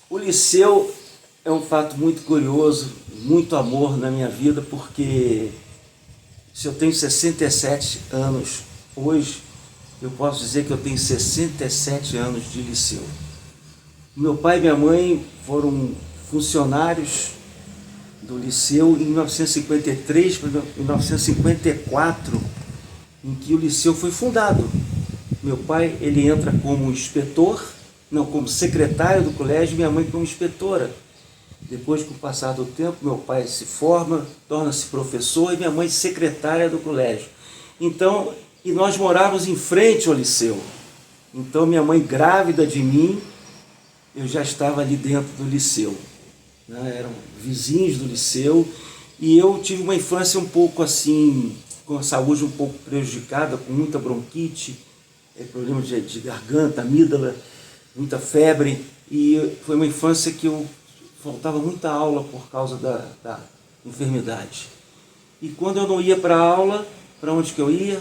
O liceu é um fato muito curioso, muito amor na minha vida, porque se eu tenho 67 anos hoje, eu posso dizer que eu tenho 67 anos de liceu. Meu pai e minha mãe foram funcionários do liceu em 1953 para 1954, em que o liceu foi fundado. Meu pai, ele entra como inspetor, não, como secretário do colégio, minha mãe como inspetora. Depois, com o passar do tempo, meu pai se forma, torna-se professor e minha mãe secretária do colégio. Então, e nós morávamos em frente ao liceu. Então, minha mãe grávida de mim, eu já estava ali dentro do liceu, né? Eram vizinhos do liceu e eu tive uma infância um pouco assim, com a saúde um pouco prejudicada, com muita bronquite, problema de garganta, amígdala, muita febre, e foi uma infância que eu faltava muita aula por causa da enfermidade. E quando eu não ia para a aula, para onde que eu ia?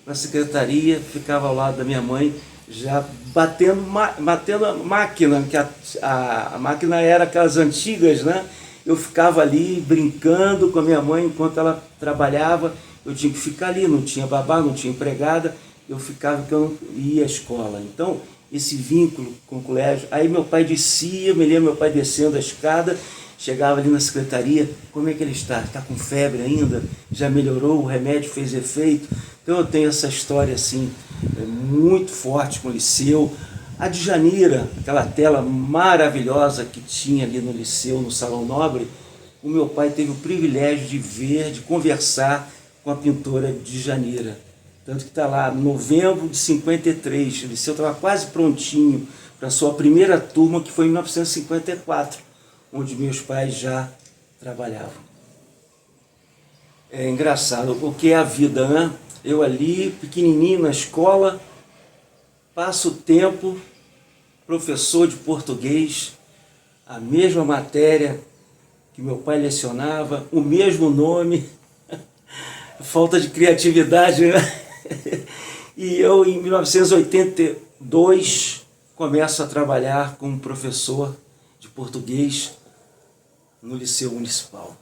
Para a secretaria, ficava ao lado da minha mãe, já batendo a máquina, que a máquina era aquelas antigas, né? Eu ficava ali brincando com a minha mãe enquanto ela trabalhava, eu tinha que ficar ali, não tinha babá, não tinha empregada, eu ficava porque eu não ia à escola. Então, esse vínculo com o colégio, aí meu pai descia, me lembro meu pai descendo a escada, chegava ali na secretaria, como é que ele está? Está com febre ainda? Já melhorou? O remédio fez efeito? Então eu tenho essa história assim, muito forte com o liceu. A Djanira, aquela tela maravilhosa que tinha ali no liceu, no Salão Nobre, o meu pai teve o privilégio de ver, de conversar com a pintora Djanira. Tanto que está lá, novembro de 53, o liceu estava quase prontinho para a sua primeira turma, que foi em 1954, onde meus pais já trabalhavam. É engraçado, o que é a vida, né? Eu ali, pequenininho na escola, passo o tempo, professor de português, a mesma matéria que meu pai lecionava, o mesmo nome, falta de criatividade, né? E eu, em 1982, começo a trabalhar como professor de português no Liceu Municipal.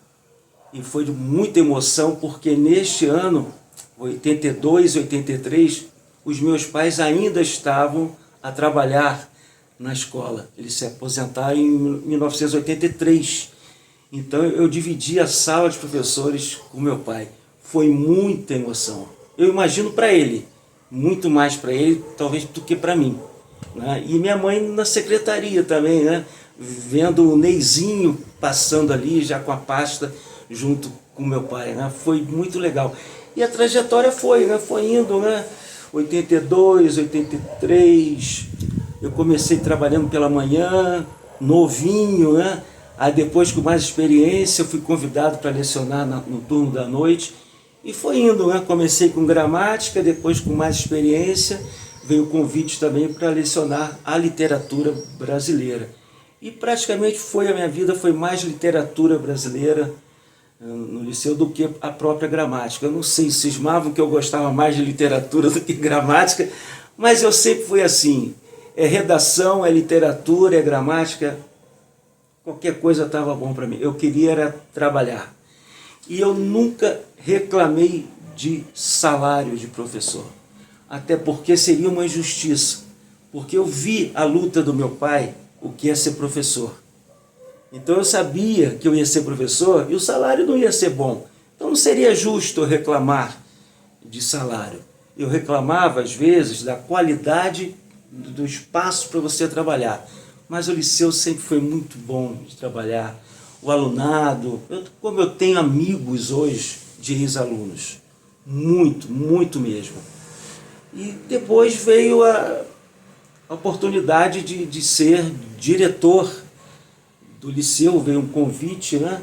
E foi de muita emoção, porque neste ano, 82, 83, os meus pais ainda estavam a trabalhar na escola. Eles se aposentaram em 1983. Então eu dividi a sala de professores com meu pai. Foi muita emoção. Eu imagino para ele, muito mais para ele, talvez, do que para mim, né? E minha mãe na secretaria também, né? Vendo o Neizinho passando ali, já com a pasta, junto com meu pai, né? Foi muito legal. E a trajetória foi, né? Foi indo, né? 82, 83, eu comecei trabalhando pela manhã, novinho, né? Aí depois, com mais experiência, eu fui convidado para lecionar no turno da noite. E foi indo, né? Comecei com gramática, depois com mais experiência, veio o convite também para lecionar a literatura brasileira. E praticamente a minha vida foi mais literatura brasileira no liceu do que a própria gramática. Eu não sei, cismavam que eu gostava mais de literatura do que gramática, mas eu sempre fui assim. É redação, é literatura, é gramática, qualquer coisa estava bom para mim. Eu queria era trabalhar. E eu nunca reclamei de salário de professor, até porque seria uma injustiça, porque eu vi a luta do meu pai, o que é ser professor. Então eu sabia que eu ia ser professor e o salário não ia ser bom. Então não seria justo eu reclamar de salário. Eu reclamava, às vezes, da qualidade do espaço para você trabalhar. Mas o liceu sempre foi muito bom de trabalhar. O alunado, como eu tenho amigos hoje de ex-alunos, muito, muito mesmo. E depois veio a oportunidade de ser diretor do liceu, veio um convite, né?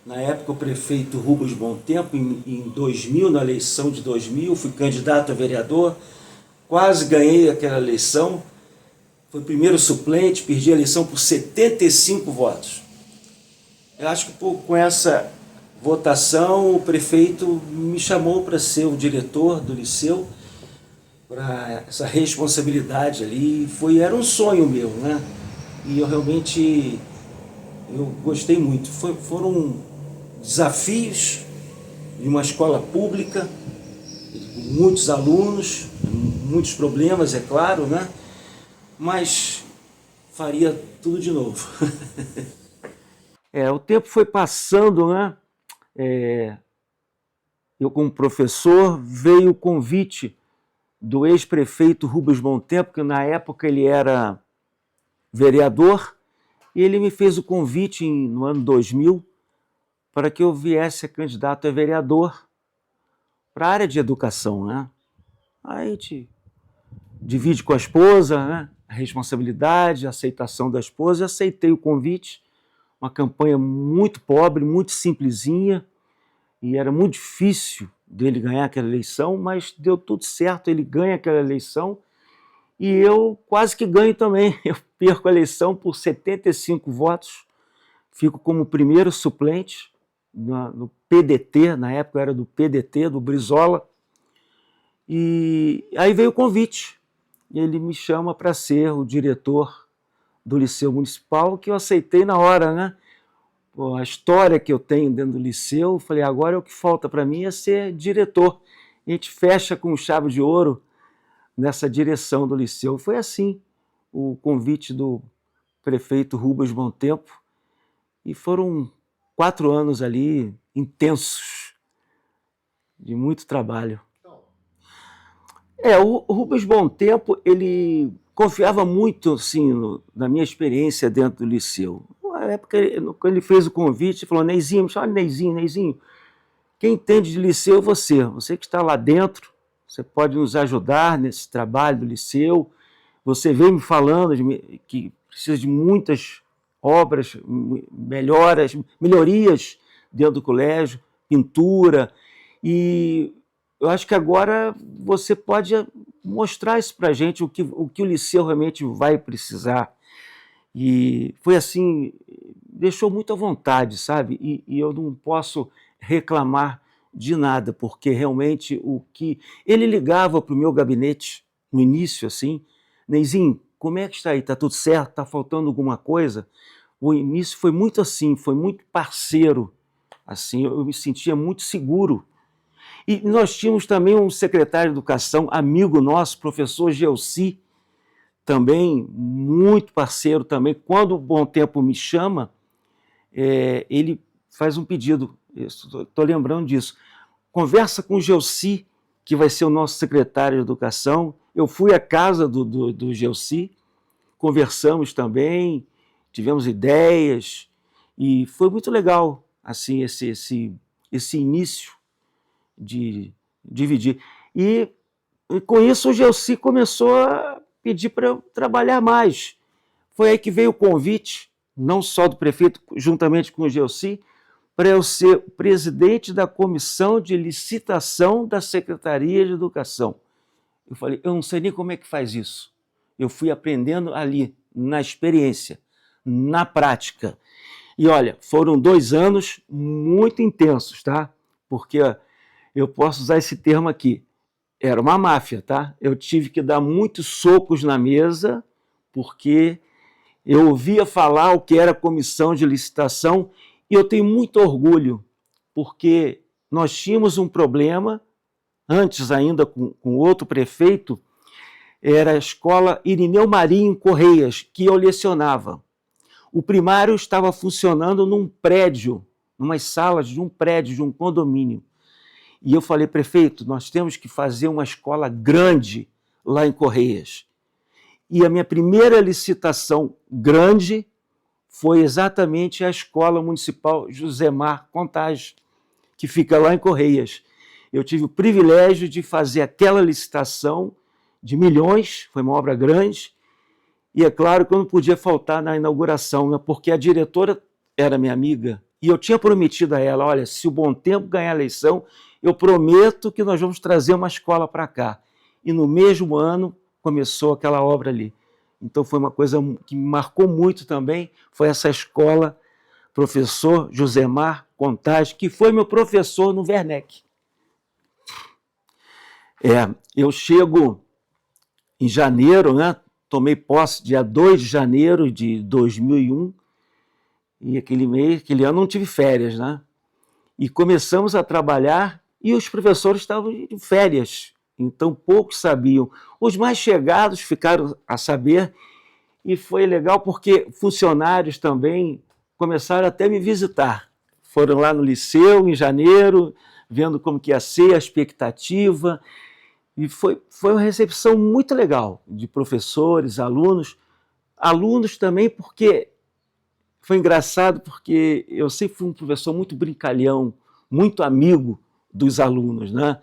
Na época o prefeito Rubens Bom Tempo, em 2000, na eleição de 2000, fui candidato a vereador, quase ganhei aquela eleição, fui primeiro suplente, perdi a eleição por 75 votos. Eu acho que com essa votação o prefeito me chamou para ser o diretor do liceu, para essa responsabilidade ali, era um sonho meu, né? e eu realmente gostei muito. Foram desafios de uma escola pública, com muitos alunos, muitos problemas, é claro, né? Mas faria tudo de novo. O tempo foi passando, né? Eu, como professor, veio o convite do ex-prefeito Rubens Bom Tempo, que na época ele era vereador, e ele me fez o convite no ano 2000 para que eu viesse a candidato a vereador para a área de educação, né? Aí a gente divide com a esposa, né? A responsabilidade, a aceitação da esposa, e aceitei o convite. Uma campanha muito pobre, muito simplesinha, e era muito difícil dele ganhar aquela eleição, mas deu tudo certo, ele ganha aquela eleição, e eu quase que ganho também. Eu perco a eleição por 75 votos, fico como primeiro suplente no PDT, na época era do PDT, do Brizola, e aí veio o convite. Ele me chama para ser o diretor do Liceu Municipal, que eu aceitei na hora, né? A história que eu tenho dentro do liceu, eu falei, agora o que falta para mim é ser diretor. A gente fecha com chave de ouro nessa direção do liceu. Foi assim o convite do prefeito Rubens Bom Tempo, e foram 4 anos ali intensos, de muito trabalho. O Rubens Bom Tempo, ele confiava muito assim, na minha experiência dentro do liceu. Na época, quando ele fez o convite, ele falou, Neizinho, me chama de Neizinho, quem entende de liceu é você. Você que está lá dentro, você pode nos ajudar nesse trabalho do liceu. Você veio me falando que precisa de muitas obras, melhorias dentro do colégio, pintura, e eu acho que agora você pode mostrar isso para a gente, o que o liceu realmente vai precisar. E foi assim, deixou muito à vontade, sabe? E eu não posso reclamar de nada, porque realmente o que... Ele ligava para o meu gabinete, no início, assim, Neizinho, como é que está aí? Está tudo certo? Está faltando alguma coisa? O início foi muito assim, foi muito parceiro, assim, eu me sentia muito seguro. E nós tínhamos também um secretário de educação, amigo nosso, professor Gelsi, também muito parceiro também. Quando o Bom Tempo me chama, ele faz um pedido, estou lembrando disso, conversa com o Gelsi, que vai ser o nosso secretário de educação. Eu fui à casa do Gelsi, conversamos também, tivemos ideias, e foi muito legal assim, esse início de dividir. E com isso o Gelsi começou a pedir para eu trabalhar mais. Foi aí que veio o convite, não só do prefeito, juntamente com o Gelsi, para eu ser presidente da comissão de licitação da Secretaria de Educação. Eu falei, eu não sei nem como é que faz isso. Eu fui aprendendo ali, na experiência, na prática. E olha, foram 2 anos muito intensos, tá? Porque eu posso usar esse termo aqui, era uma máfia, tá? Eu tive que dar muitos socos na mesa, porque eu ouvia falar o que era comissão de licitação, e eu tenho muito orgulho, porque nós tínhamos um problema, antes ainda com outro prefeito, era a escola Irineu Marinho Correias, que eu lecionava. O primário estava funcionando num prédio, numas salas de um prédio, de um condomínio. E eu falei, prefeito, nós temos que fazer uma escola grande lá em Correias. E a minha primeira licitação grande foi exatamente a Escola Municipal Josemar Contage, que fica lá em Correias. Eu tive o privilégio de fazer aquela licitação de milhões, foi uma obra grande, e é claro que eu não podia faltar na inauguração, né, porque a diretora era minha amiga, e eu tinha prometido a ela, olha, se o Bom Tempo ganhar a eleição, eu prometo que nós vamos trazer uma escola para cá. E no mesmo ano começou aquela obra ali. Então foi uma coisa que me marcou muito também, foi essa escola, professor Josemar Contage, que foi meu professor no Werneck. Eu chego em janeiro, né? tomei posse dia 2 de janeiro de 2001, e aquele ano não tive férias, né? E começamos a trabalhar e os professores estavam de férias, então poucos sabiam. Os mais chegados ficaram a saber e foi legal porque funcionários também começaram até a me visitar. Foram lá no liceu em janeiro, vendo como que ia ser a expectativa, e foi uma recepção muito legal de professores, alunos também, porque foi engraçado, porque eu sempre fui um professor muito brincalhão, muito amigo dos alunos, né?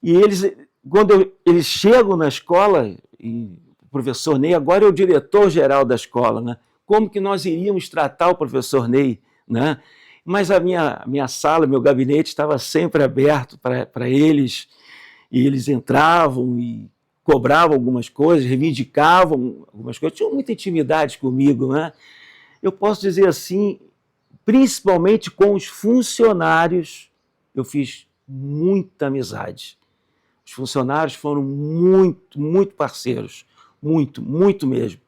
E eles, quando eles chegam na escola, e o professor Ney agora é o diretor-geral da escola, né? Como que nós iríamos tratar o professor Ney, né? Mas a minha sala, meu gabinete estava sempre aberto para eles, e eles entravam e cobravam algumas coisas, reivindicavam algumas coisas, tinham muita intimidade comigo, né? Eu posso dizer assim, principalmente com os funcionários, eu fiz muita amizade. Os funcionários foram muito parceiros, muito mesmo.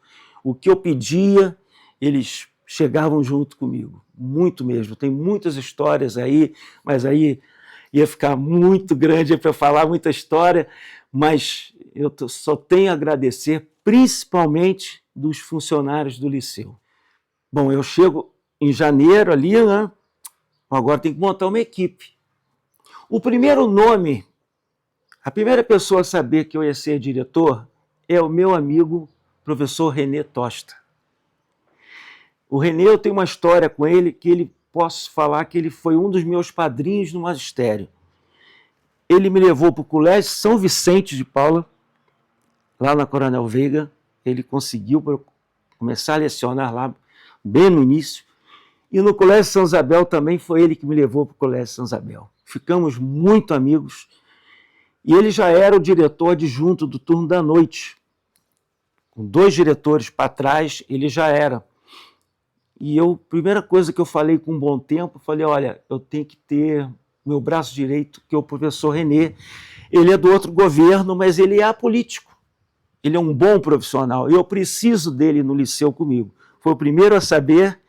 O que eu pedia, eles chegavam junto comigo, muito mesmo. Tem muitas histórias aí, mas aí ia ficar muito grande para falar muita história, mas eu só tenho a agradecer, principalmente dos funcionários do liceu. Bom, eu chego em janeiro ali, né? Agora tem que montar uma equipe. O primeiro nome, a primeira pessoa a saber que eu ia ser diretor é o meu amigo professor René Tosta. O René, eu tenho uma história com ele posso falar que ele foi um dos meus padrinhos no magistério. Ele me levou para o Colégio São Vicente de Paula, lá na Coronel Veiga. Ele conseguiu começar a lecionar lá bem no início. E no Colégio São Isabel também foi ele que me levou para o Colégio São Isabel. Ficamos muito amigos. E ele já era o diretor adjunto do turno da noite. Com 2 diretores para trás, ele já era. E a primeira coisa que eu falei com um bom tempo, falei, olha, eu tenho que ter meu braço direito, que é o professor René. Ele é do outro governo, mas ele é apolítico. Ele é um bom profissional. E eu preciso dele no liceu comigo. Foi o primeiro a saber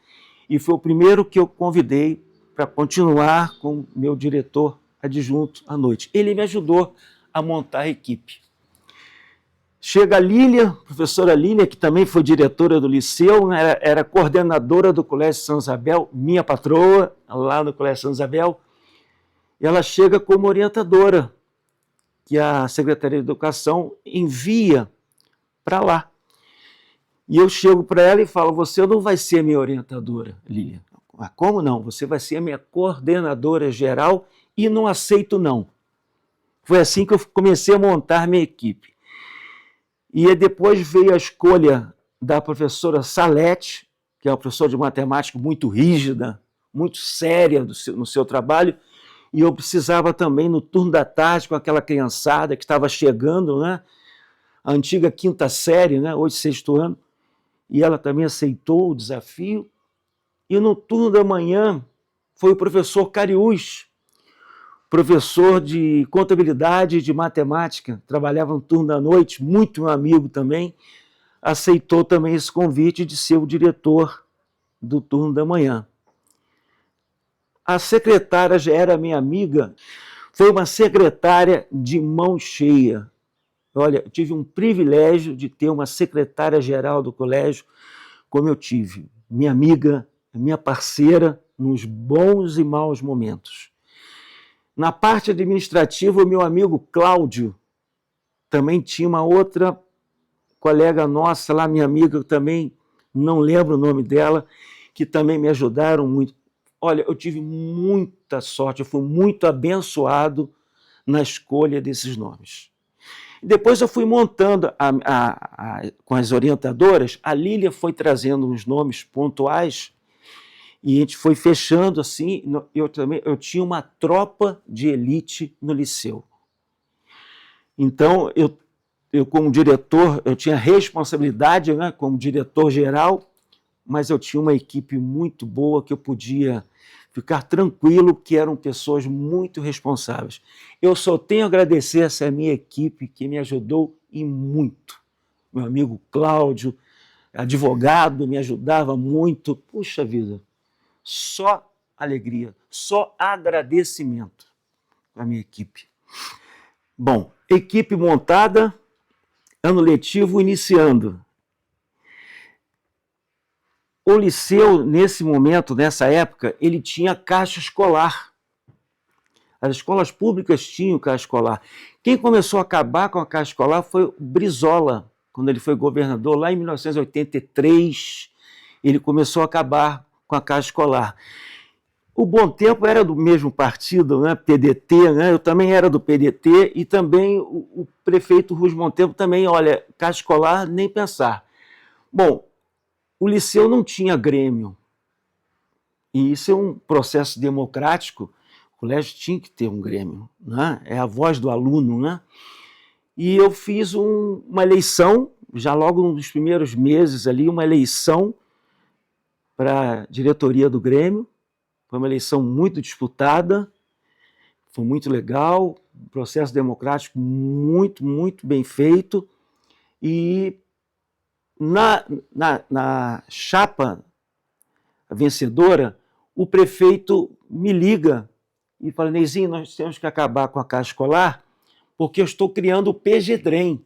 e foi o primeiro que eu convidei para continuar com meu diretor adjunto à noite. Ele me ajudou a montar a equipe. Chega a Lília, professora Lília, que também foi diretora do liceu, era coordenadora do Colégio São Isabel, minha patroa, lá no Colégio São Isabel. E ela chega como orientadora, que a Secretaria de Educação envia para lá. E eu chego para ela e falo, você não vai ser minha orientadora, Lília. Ah, como não? Você vai ser a minha coordenadora geral e não aceito não. Foi assim que eu comecei a montar minha equipe. E depois veio a escolha da professora Salete, que é uma professora de matemática muito rígida, muito séria no seu trabalho, e eu precisava também, no turno da tarde, com aquela criançada que estava chegando, né? A antiga 5ª série, né? Hoje 6º ano, e ela também aceitou o desafio. E no turno da manhã foi o professor Cariús, professor de contabilidade e de matemática, trabalhava no turno da noite, muito meu amigo também, aceitou também esse convite de ser o diretor do turno da manhã. A secretária já era minha amiga, foi uma secretária de mão cheia. Olha, eu tive um privilégio de ter uma secretária-geral do colégio, como eu tive, minha amiga, minha parceira, nos bons e maus momentos. Na parte administrativa, o meu amigo Cláudio também tinha uma outra colega nossa lá, minha amiga, eu também não lembro o nome dela, que também me ajudaram muito. Olha, eu tive muita sorte, eu fui muito abençoado na escolha desses nomes. Depois eu fui montando com as orientadoras, a Lília foi trazendo uns nomes pontuais e a gente foi fechando assim. Eu tinha uma tropa de elite no liceu. Então, eu como diretor, eu tinha responsabilidade, né, como diretor-geral, mas eu tinha uma equipe muito boa que eu podia ficar tranquilo, que eram pessoas muito responsáveis. Eu só tenho a agradecer essa minha equipe que me ajudou e muito. meu amigo Cláudio, advogado, me ajudava muito. Puxa vida, só alegria, só agradecimento à minha equipe. Bom, equipe montada, ano letivo iniciando. O liceu, nesse momento, nessa época, ele tinha caixa escolar. As escolas públicas tinham caixa escolar. Quem começou a acabar com a caixa escolar foi o Brizola, quando ele foi governador, lá em 1983, ele começou a acabar com a caixa escolar. O Bom Tempo era do mesmo partido, né, PDT, né, eu também era do PDT, e também o prefeito Rui Bom Tempo também, olha, caixa escolar, nem pensar. Bom, o liceu não tinha grêmio, e isso é um processo democrático. O colégio tinha que ter um grêmio, né? É a voz do aluno, né? E eu fiz uma eleição, já logo nos primeiros meses ali, uma eleição para a diretoria do Grêmio. Foi uma eleição muito disputada, foi muito legal, um processo democrático muito, muito bem feito. E na chapa vencedora, o prefeito me liga e fala: Neizinho, nós temos que acabar com a caixa escolar porque eu estou criando o PGDREM.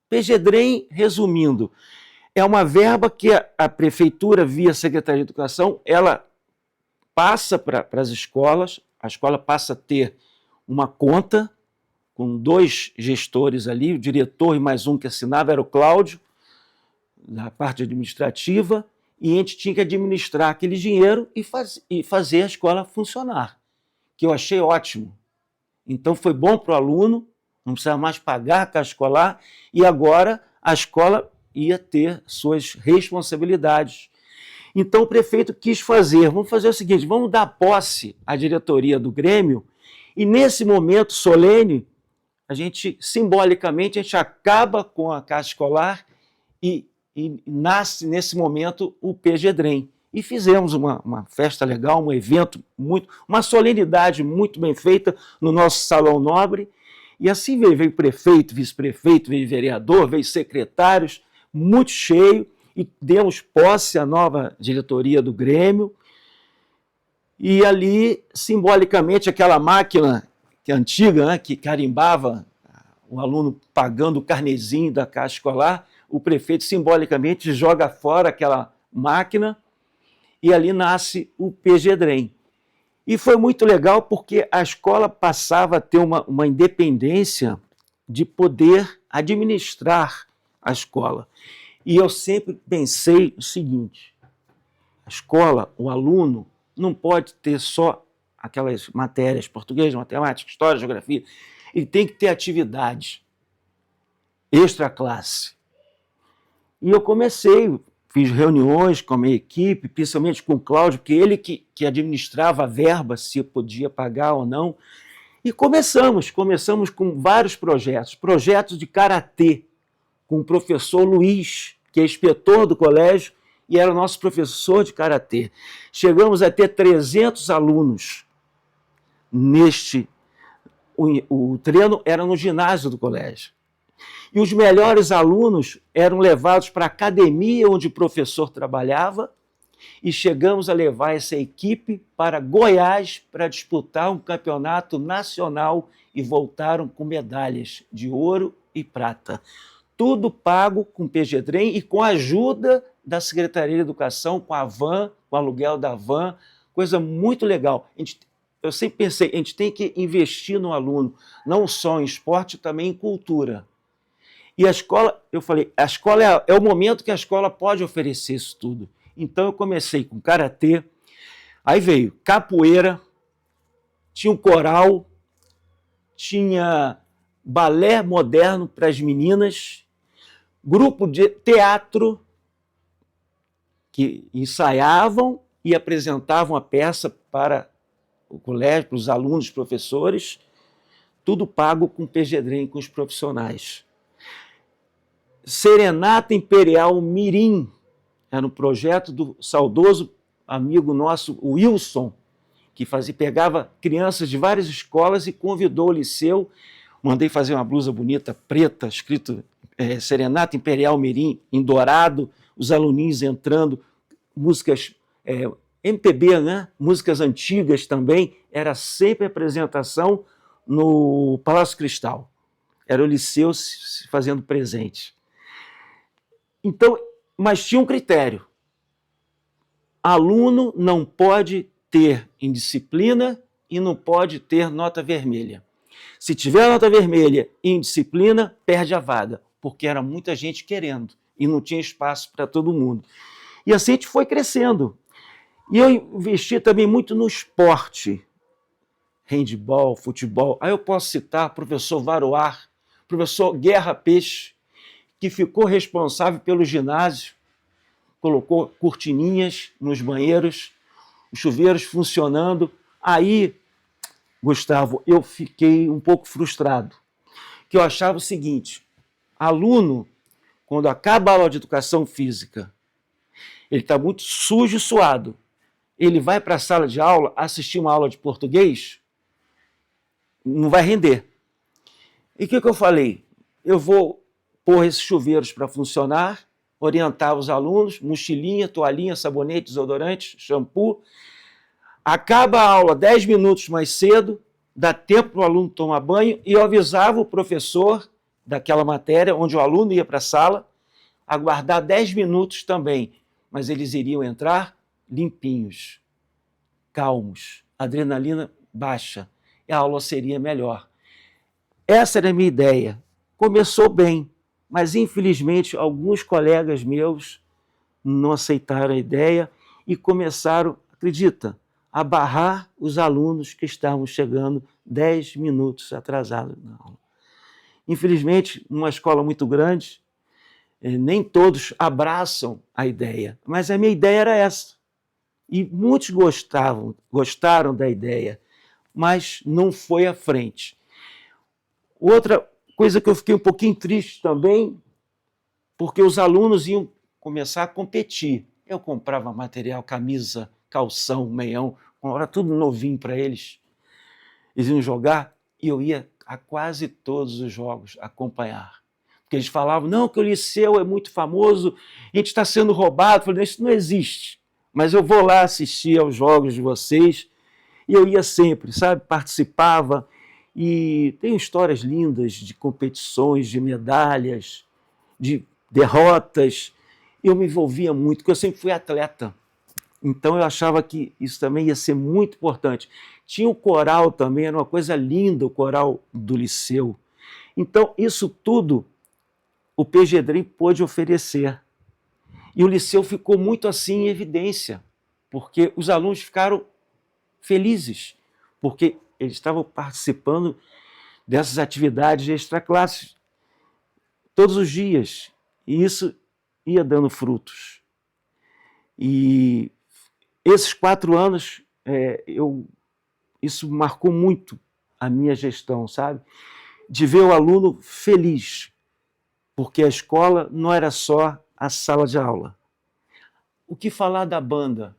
PGDREM, resumindo, é uma verba que a prefeitura, via Secretaria de Educação, ela passa para as escolas, a escola passa a ter uma conta com 2 gestores ali, o diretor e mais um que assinava, era o Cláudio, da parte administrativa, e a gente tinha que administrar aquele dinheiro e fazer a escola funcionar, que eu achei ótimo. Então foi bom para o aluno, não precisava mais pagar a caixa escolar, e agora a escola ia ter suas responsabilidades. Então o prefeito quis vamos fazer o seguinte, vamos dar posse à diretoria do Grêmio, e nesse momento solene, simbolicamente, a gente acaba com a caixa escolar e nasce nesse momento o PGDREM. E fizemos uma festa legal, um evento, uma solenidade muito bem feita no nosso Salão Nobre, e assim veio prefeito, vice-prefeito, veio vereador, veio secretários, muito cheio, e demos posse à nova diretoria do Grêmio, e ali, simbolicamente, aquela máquina que é antiga, né, que carimbava o aluno pagando o carnezinho da caixa escolar, o prefeito simbolicamente joga fora aquela máquina e ali nasce o PGDREM. E foi muito legal porque a escola passava a ter uma independência de poder administrar a escola. E eu sempre pensei o seguinte: a escola, o aluno, não pode ter só aquelas matérias, português, matemática, história, geografia. Ele tem que ter atividade extra classe. E eu fiz reuniões com a minha equipe, principalmente com o Cláudio, porque ele que administrava a verba, se podia pagar ou não. E começamos com vários projetos de karatê, com o professor Luiz, que é inspetor do colégio e era o nosso professor de karatê. Chegamos a ter 300 alunos o treino era no ginásio do colégio. E os melhores alunos eram levados para a academia onde o professor trabalhava e chegamos a levar essa equipe para Goiás para disputar um campeonato nacional e voltaram com medalhas de ouro e prata. Tudo pago com PGDREM e com a ajuda da Secretaria de Educação, com a van, com o aluguel da van, coisa muito legal. Eu sempre pensei, a gente tem que investir no aluno, não só em esporte, também em cultura. E a escola, eu falei, a escola é o momento que a escola pode oferecer isso tudo. Então eu comecei com karatê, aí veio capoeira, tinha um coral, tinha balé moderno para as meninas, grupo de teatro que ensaiavam e apresentavam a peça para o colégio, para os alunos, os professores, tudo pago com PGDREM, com os profissionais. Serenata Imperial Mirim, era um projeto do saudoso amigo nosso, o Wilson, que pegava crianças de várias escolas e convidou o liceu. Mandei fazer uma blusa bonita, preta, escrito Serenata Imperial Mirim, em Dourado, os aluninhos entrando, músicas MPB, né? Músicas antigas também, era sempre apresentação no Palácio Cristal. Era o Liceu se fazendo presente. Então, mas tinha um critério. Aluno não pode ter indisciplina e não pode ter nota vermelha. Se tiver nota vermelha e indisciplina, perde a vaga, porque era muita gente querendo e não tinha espaço para todo mundo. E assim a gente foi crescendo. E eu investi também muito no esporte, handebol, futebol. Aí eu posso citar o professor Varoar, professor Guerra Peixe, que ficou responsável pelo ginásio, colocou cortininhas nos banheiros, os chuveiros funcionando. Aí, Gustavo, eu fiquei um pouco frustrado, que eu achava o seguinte: aluno, quando acaba a aula de educação física, ele está muito sujo e suado, ele vai para a sala de aula assistir uma aula de português, não vai render. E o que eu falei? Eu vou pôr esses chuveiros para funcionar, orientar os alunos, mochilinha, toalhinha, sabonete, desodorante, shampoo. Acaba a aula 10 minutos mais cedo, dá tempo para o aluno tomar banho, e eu avisava o professor daquela matéria, onde o aluno ia para a sala, aguardar 10 minutos também, mas eles iriam entrar limpinhos, calmos, adrenalina baixa, e a aula seria melhor. Essa era a minha ideia. Começou bem, mas infelizmente alguns colegas meus não aceitaram a ideia e começaram, acredita, a barrar os alunos que estavam chegando 10 minutos atrasados na aula. Infelizmente, numa escola muito grande, nem todos abraçam a ideia, mas a minha ideia era essa. E muitos gostaram da ideia, mas não foi à frente. Outra coisa que eu fiquei um pouquinho triste também, porque os alunos iam começar a competir. Eu comprava material, camisa, calção, meião, era tudo novinho para eles. Eles iam jogar e eu ia a quase todos os jogos acompanhar. Porque eles falavam, não, que o Liceu é muito famoso, a gente está sendo roubado. Eu falei, isso não existe, mas eu vou lá assistir aos jogos de vocês. E eu ia sempre, sabe, participava. E tem histórias lindas de competições, de medalhas, de derrotas. Eu me envolvia muito, porque eu sempre fui atleta. Então eu achava que isso também ia ser muito importante. Tinha o coral também, era uma coisa linda o coral do Liceu. Então isso tudo o PG Dream pôde oferecer. E o Liceu ficou muito assim em evidência, porque os alunos ficaram felizes, porque eles estavam participando dessas atividades extraclasses todos os dias, e isso ia dando frutos. E esses 4 anos, isso marcou muito a minha gestão, sabe? De ver o aluno feliz, porque a escola não era só a sala de aula. O que falar da banda?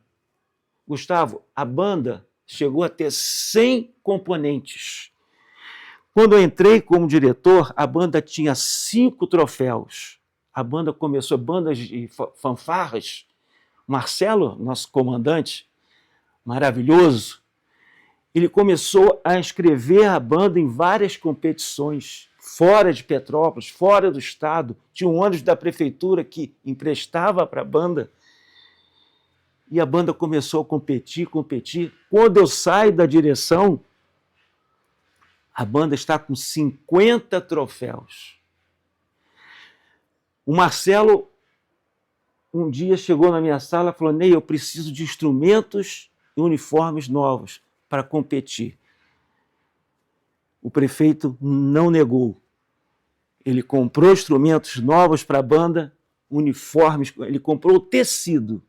Gustavo, a banda chegou a ter 100 componentes. Quando eu entrei como diretor, a banda tinha 5 troféus. A banda começou, bandas de fanfarras. Marcelo, nosso comandante, maravilhoso, ele começou a inscrever a banda em várias competições, fora de Petrópolis, fora do estado. Tinha um ônibus da prefeitura que emprestava para a banda. E a banda começou a competir. Quando eu saio da direção, a banda está com 50 troféus. O Marcelo, um dia, chegou na minha sala e falou, Ney, eu preciso de instrumentos e uniformes novos para competir. O prefeito não negou. Ele comprou instrumentos novos para a banda, uniformes, ele comprou o tecido.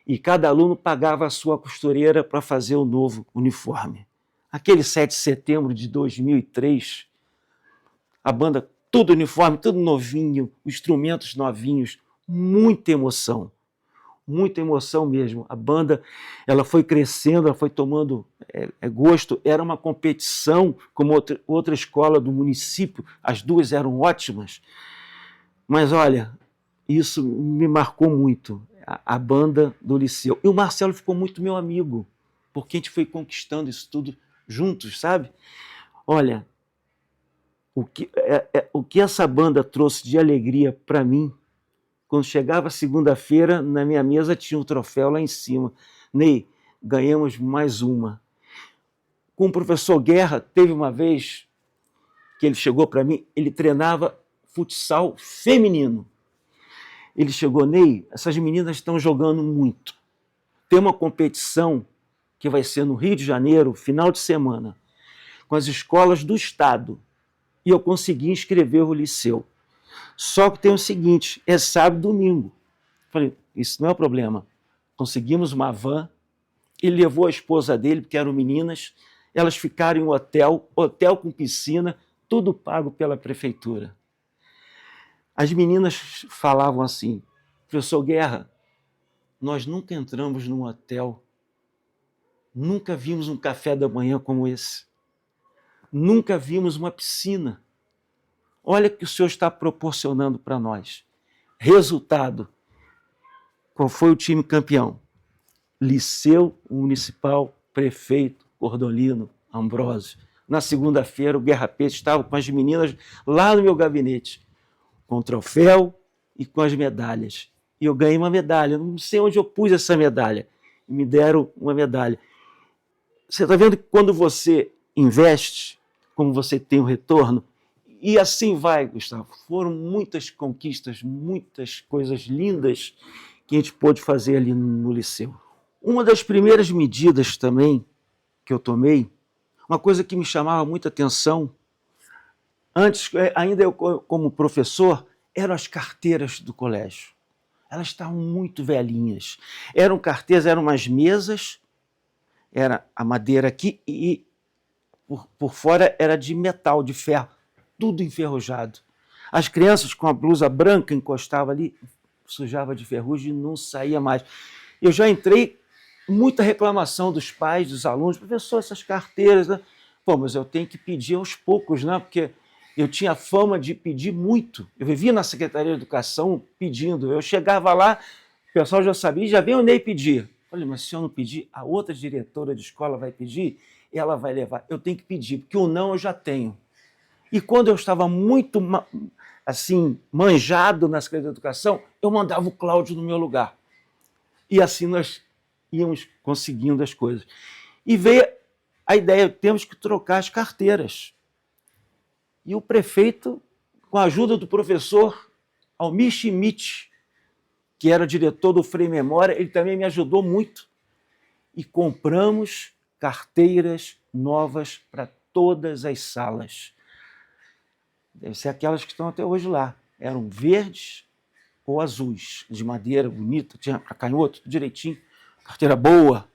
E cada aluno pagava a sua costureira para fazer o novo uniforme. Aquele 7 de setembro de 2003, a banda, tudo uniforme, tudo novinho, instrumentos novinhos, muita emoção mesmo. A banda, ela foi crescendo, ela foi tomando gosto. Era uma competição como outra escola do município, as duas eram ótimas. Mas olha, isso me marcou muito, a banda do Liceu. E o Marcelo ficou muito meu amigo, porque a gente foi conquistando isso tudo juntos, sabe? Olha, o que essa banda trouxe de alegria para mim, quando chegava segunda-feira, na minha mesa tinha um troféu lá em cima. Ney, ganhamos mais uma. Com o professor Guerra, teve uma vez que ele chegou para mim, ele treinava futsal feminino. Ele chegou, Ney, essas meninas estão jogando muito. Tem uma competição que vai ser no Rio de Janeiro, final de semana, com as escolas do estado. E eu consegui inscrever o Liceu. Só que tem o seguinte, é sábado e domingo. Falei, isso não é o problema. Conseguimos uma van, ele levou a esposa dele, porque eram meninas, elas ficaram em um hotel com piscina, tudo pago pela prefeitura. As meninas falavam assim, professor Guerra, nós nunca entramos num hotel, nunca vimos um café da manhã como esse, nunca vimos uma piscina. Olha o que o senhor está proporcionando para nós. Resultado, qual foi o time campeão? Liceu Municipal Prefeito Cordolino Ambrosio. Na segunda-feira, o Guerra Peixe estava com as meninas lá no meu gabinete, com o troféu e com as medalhas. E eu ganhei uma medalha, não sei onde eu pus essa medalha, e me deram uma medalha. Você está vendo que quando você investe, como você tem o retorno, e assim vai, Gustavo. Foram muitas conquistas, muitas coisas lindas que a gente pôde fazer ali no Liceu. Uma das primeiras medidas também que eu tomei, uma coisa que me chamava muita atenção, antes, ainda eu como professor, eram as carteiras do colégio. Elas estavam muito velhinhas. Eram carteiras, eram umas mesas, era a madeira aqui e por fora era de metal, de ferro, tudo enferrujado. As crianças com a blusa branca encostavam ali, sujava de ferrugem e não saía mais. Eu já entrei, muita reclamação dos pais, dos alunos, professor, essas carteiras, né? Pô, mas eu tenho que pedir aos poucos, né? Porque eu tinha fama de pedir muito. Eu vivia na Secretaria de Educação pedindo. Eu chegava lá, o pessoal já sabia, já veio o Ney pedir. Eu falei, mas se eu não pedir, a outra diretora de escola vai pedir, ela vai levar. Eu tenho que pedir, porque o não eu já tenho. E quando eu estava muito assim, manjado na Secretaria de Educação, eu mandava o Cláudio no meu lugar. E assim nós íamos conseguindo as coisas. E veio a ideia, temos que trocar as carteiras. E o prefeito, com a ajuda do professor Almir Schmidt, que era diretor do Frei Memória, ele também me ajudou muito. E compramos carteiras novas para todas as salas. Deve ser aquelas que estão até hoje lá. Eram verdes ou azuis, de madeira bonita, tinha para canhoto, tudo direitinho, carteira boa,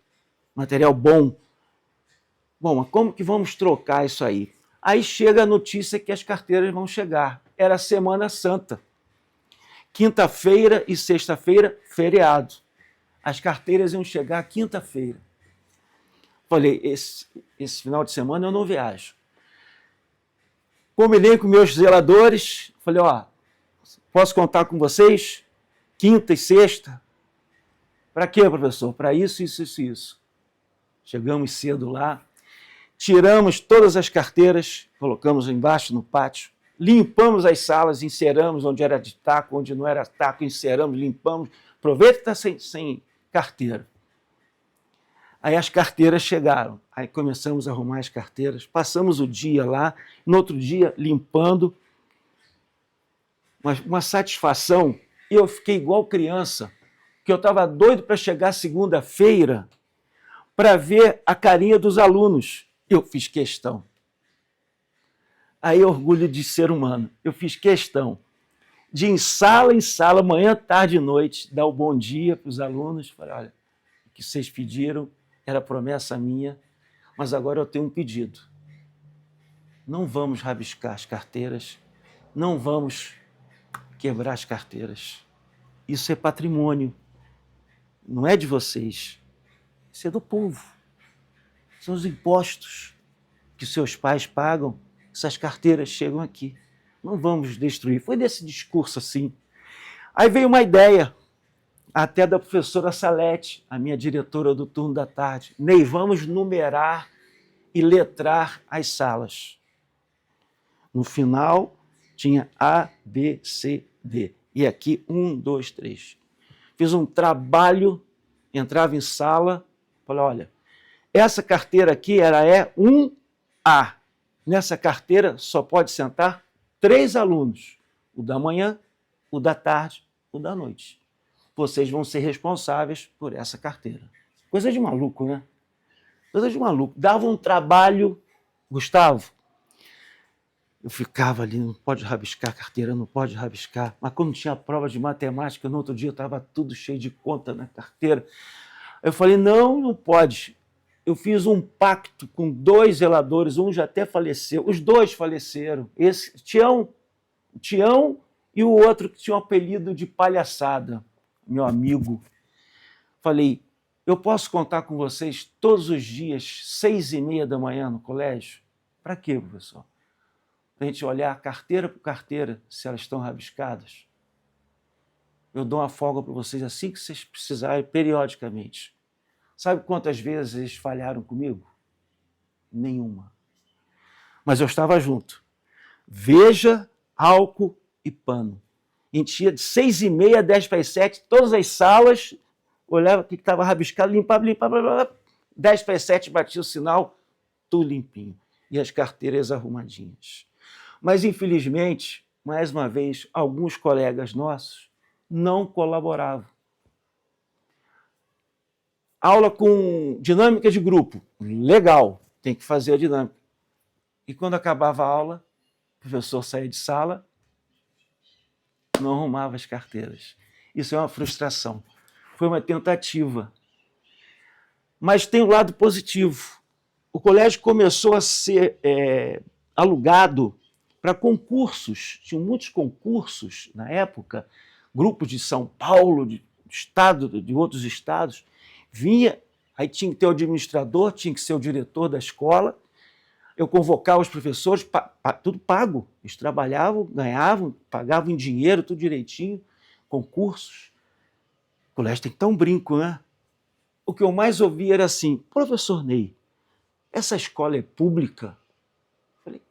material bom. Bom, mas como que vamos trocar isso aí? Aí chega a notícia que as carteiras vão chegar. Era Semana Santa. Quinta-feira e sexta-feira, feriado. As carteiras iam chegar quinta-feira. Falei, esse final de semana eu não viajo. Combinei com meus zeladores, falei, ó, posso contar com vocês? Quinta e sexta? Para quê, professor? Para isso, isso, isso, isso. Chegamos cedo lá, tiramos todas as carteiras, colocamos embaixo no pátio, limpamos as salas, enceramos onde era de taco, onde não era taco, enceramos, limpamos. Aproveita que está sem carteira. Aí as carteiras chegaram, aí começamos a arrumar as carteiras, passamos o dia lá, no outro dia limpando, uma satisfação, e eu fiquei igual criança, que eu estava doido para chegar segunda-feira para ver a carinha dos alunos. Eu fiz questão. Aí orgulho de ser humano, eu fiz questão de em sala, manhã, tarde e noite, dar o bom dia para os alunos, falei, olha, o que vocês pediram era promessa minha, mas agora eu tenho um pedido. Não vamos rabiscar as carteiras, não vamos quebrar as carteiras. Isso é patrimônio, não é de vocês, isso é do povo. São os impostos que seus pais pagam, essas carteiras chegam aqui. não vamos destruir. Foi desse discurso assim. Aí veio uma ideia, até da professora Salete, a minha diretora do turno da tarde. Ney, vamos numerar e letrar as salas. No final, tinha A, B, C, D. E aqui, 1, 2, 3. Fiz um trabalho, entrava em sala, falei, olha, essa carteira aqui era E1A. Nessa carteira só pode sentar 3 alunos, o da manhã, o da tarde, o da noite. Vocês vão ser responsáveis por essa carteira. Coisa de maluco, né? Coisa de maluco. Dava um trabalho, Gustavo, eu ficava ali, não pode rabiscar a carteira, não pode rabiscar. Mas quando tinha prova de matemática, no outro dia estava tudo cheio de conta na carteira. Eu falei, não pode. Eu fiz um pacto com 2 zeladores, um já até faleceu, os 2 faleceram. Esse Tião e o outro que tinha um apelido de palhaçada, meu amigo. Falei, eu posso contar com vocês todos os dias, 6h30 da manhã no colégio? Para quê, professor? Para a gente olhar carteira por carteira, se elas estão rabiscadas. Eu dou uma folga para vocês assim que vocês precisarem, periodicamente. Sabe quantas vezes eles falharam comigo? Nenhuma. Mas eu estava junto. Veja, álcool e pano. A gente ia de 6h30 a 6:50, todas as salas, olhava o que estava rabiscado, limpava, 6:50, batia o sinal, tudo limpinho. E as carteiras arrumadinhas. Mas, infelizmente, mais uma vez, alguns colegas nossos não colaboravam. Aula com dinâmica de grupo, legal, tem que fazer a dinâmica. E quando acabava a aula, o professor saía de sala, não arrumava as carteiras. Isso é uma frustração. Foi uma tentativa. Mas tem um lado positivo. O colégio começou a ser alugado para concursos. Tinham muitos concursos na época, grupos de São Paulo, de estado, de outros estados. Vinha, aí tinha que ter o administrador, tinha que ser o diretor da escola. Eu convocava os professores, tudo pago. Eles trabalhavam, ganhavam, pagavam em dinheiro, tudo direitinho, concursos. O colégio tem que dar um brinco, né? O que eu mais ouvia era assim, professor Ney, essa escola é pública? Eu falei,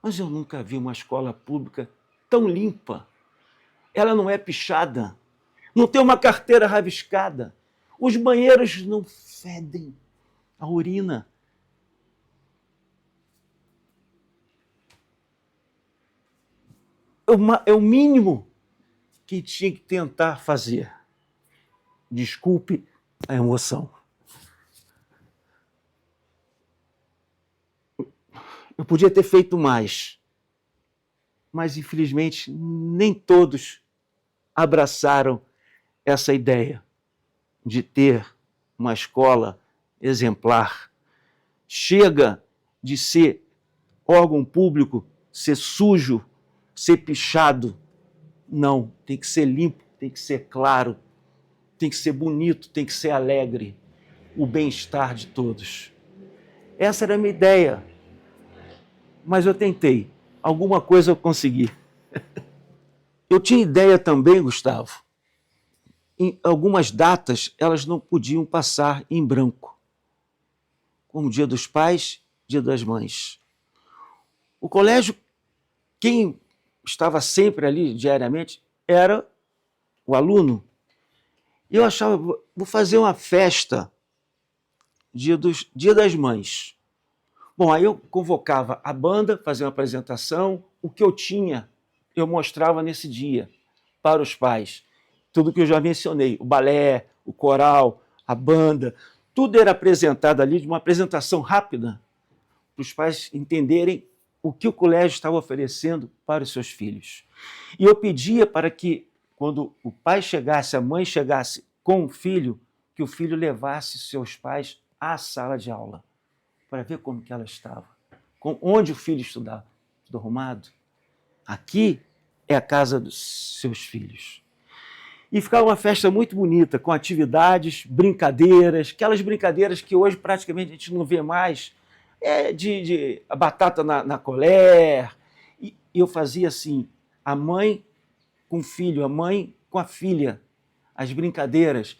mas eu nunca vi uma escola pública tão limpa. Ela não é pichada, não tem uma carteira rabiscada, os banheiros não fedem a urina. É o mínimo que tinha que tentar fazer. Desculpe a emoção. Eu podia ter feito mais, mas infelizmente nem todos abraçaram essa ideia de ter uma escola exemplar. Chega de ser órgão público, ser sujo, ser pichado. Não, tem que ser limpo, tem que ser claro, tem que ser bonito, tem que ser alegre, o bem-estar de todos. Essa era a minha ideia, mas eu tentei, alguma coisa eu consegui. Eu tinha ideia também, Gustavo, em algumas datas elas não podiam passar em branco, como Dia dos Pais, Dia das Mães. O colégio, quem estava sempre ali diariamente era o aluno. E eu achava, vou fazer uma festa Dia das Mães. Bom, aí eu convocava a banda, fazia uma apresentação, o que eu tinha, eu mostrava nesse dia para os pais. Tudo que eu já mencionei, o balé, o coral, a banda, tudo era apresentado ali de uma apresentação rápida para os pais entenderem o que o colégio estava oferecendo para os seus filhos. E eu pedia para que, quando o pai chegasse, a mãe chegasse com o filho, que o filho levasse seus pais à sala de aula, para ver como que ela estava, onde o filho estudava. Tudo arrumado? Aqui é a casa dos seus filhos. E ficava uma festa muito bonita, com atividades, brincadeiras, aquelas brincadeiras que hoje praticamente a gente não vê mais, de a batata na colher. e eu fazia assim, a mãe com o filho, a mãe com a filha, as brincadeiras.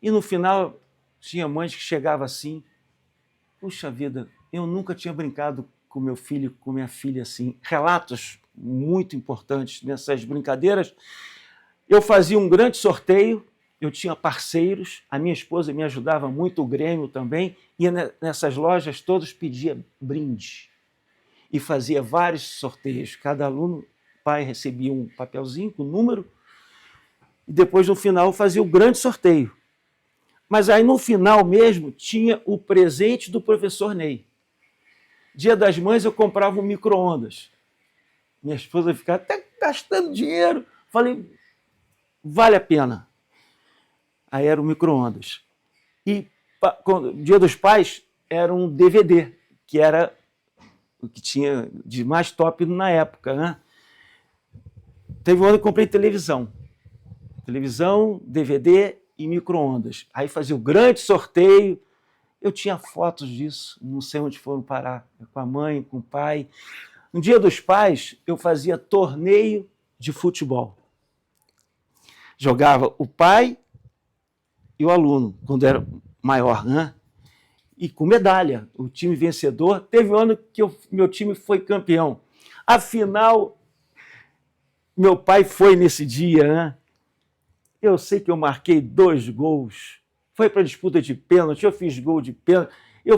E no final, tinha mães que chegavam assim, puxa vida, eu nunca tinha brincado com meu filho, com minha filha assim. Relatos muito importantes nessas brincadeiras. Eu fazia um grande sorteio, eu tinha parceiros, a minha esposa me ajudava muito, o Grêmio também, ia nessas lojas todos pedia brinde e fazia vários sorteios. Cada aluno, pai recebia um papelzinho com número e depois no final fazia o grande sorteio. Mas aí no final mesmo tinha o presente do professor Ney. Dia das Mães eu comprava um micro-ondas. Minha esposa ficava até gastando dinheiro. Falei, vale a pena. Aí era o micro-ondas. E Dia dos Pais era um DVD, que era o que tinha de mais top na época, né? Teve um ano que eu comprei televisão. Televisão, DVD e micro-ondas. Aí fazia o grande sorteio. Eu tinha fotos disso, não sei onde foram parar, com a mãe, com o pai. No Dia dos Pais, eu fazia torneio de futebol. Jogava o pai e o aluno, quando era maior, né? E com medalha, o time vencedor. Teve um ano que meu time foi campeão. Afinal, meu pai foi nesse dia, né? Eu sei que eu marquei 2 gols. Foi para disputa de pênalti, eu fiz gol de pênalti. E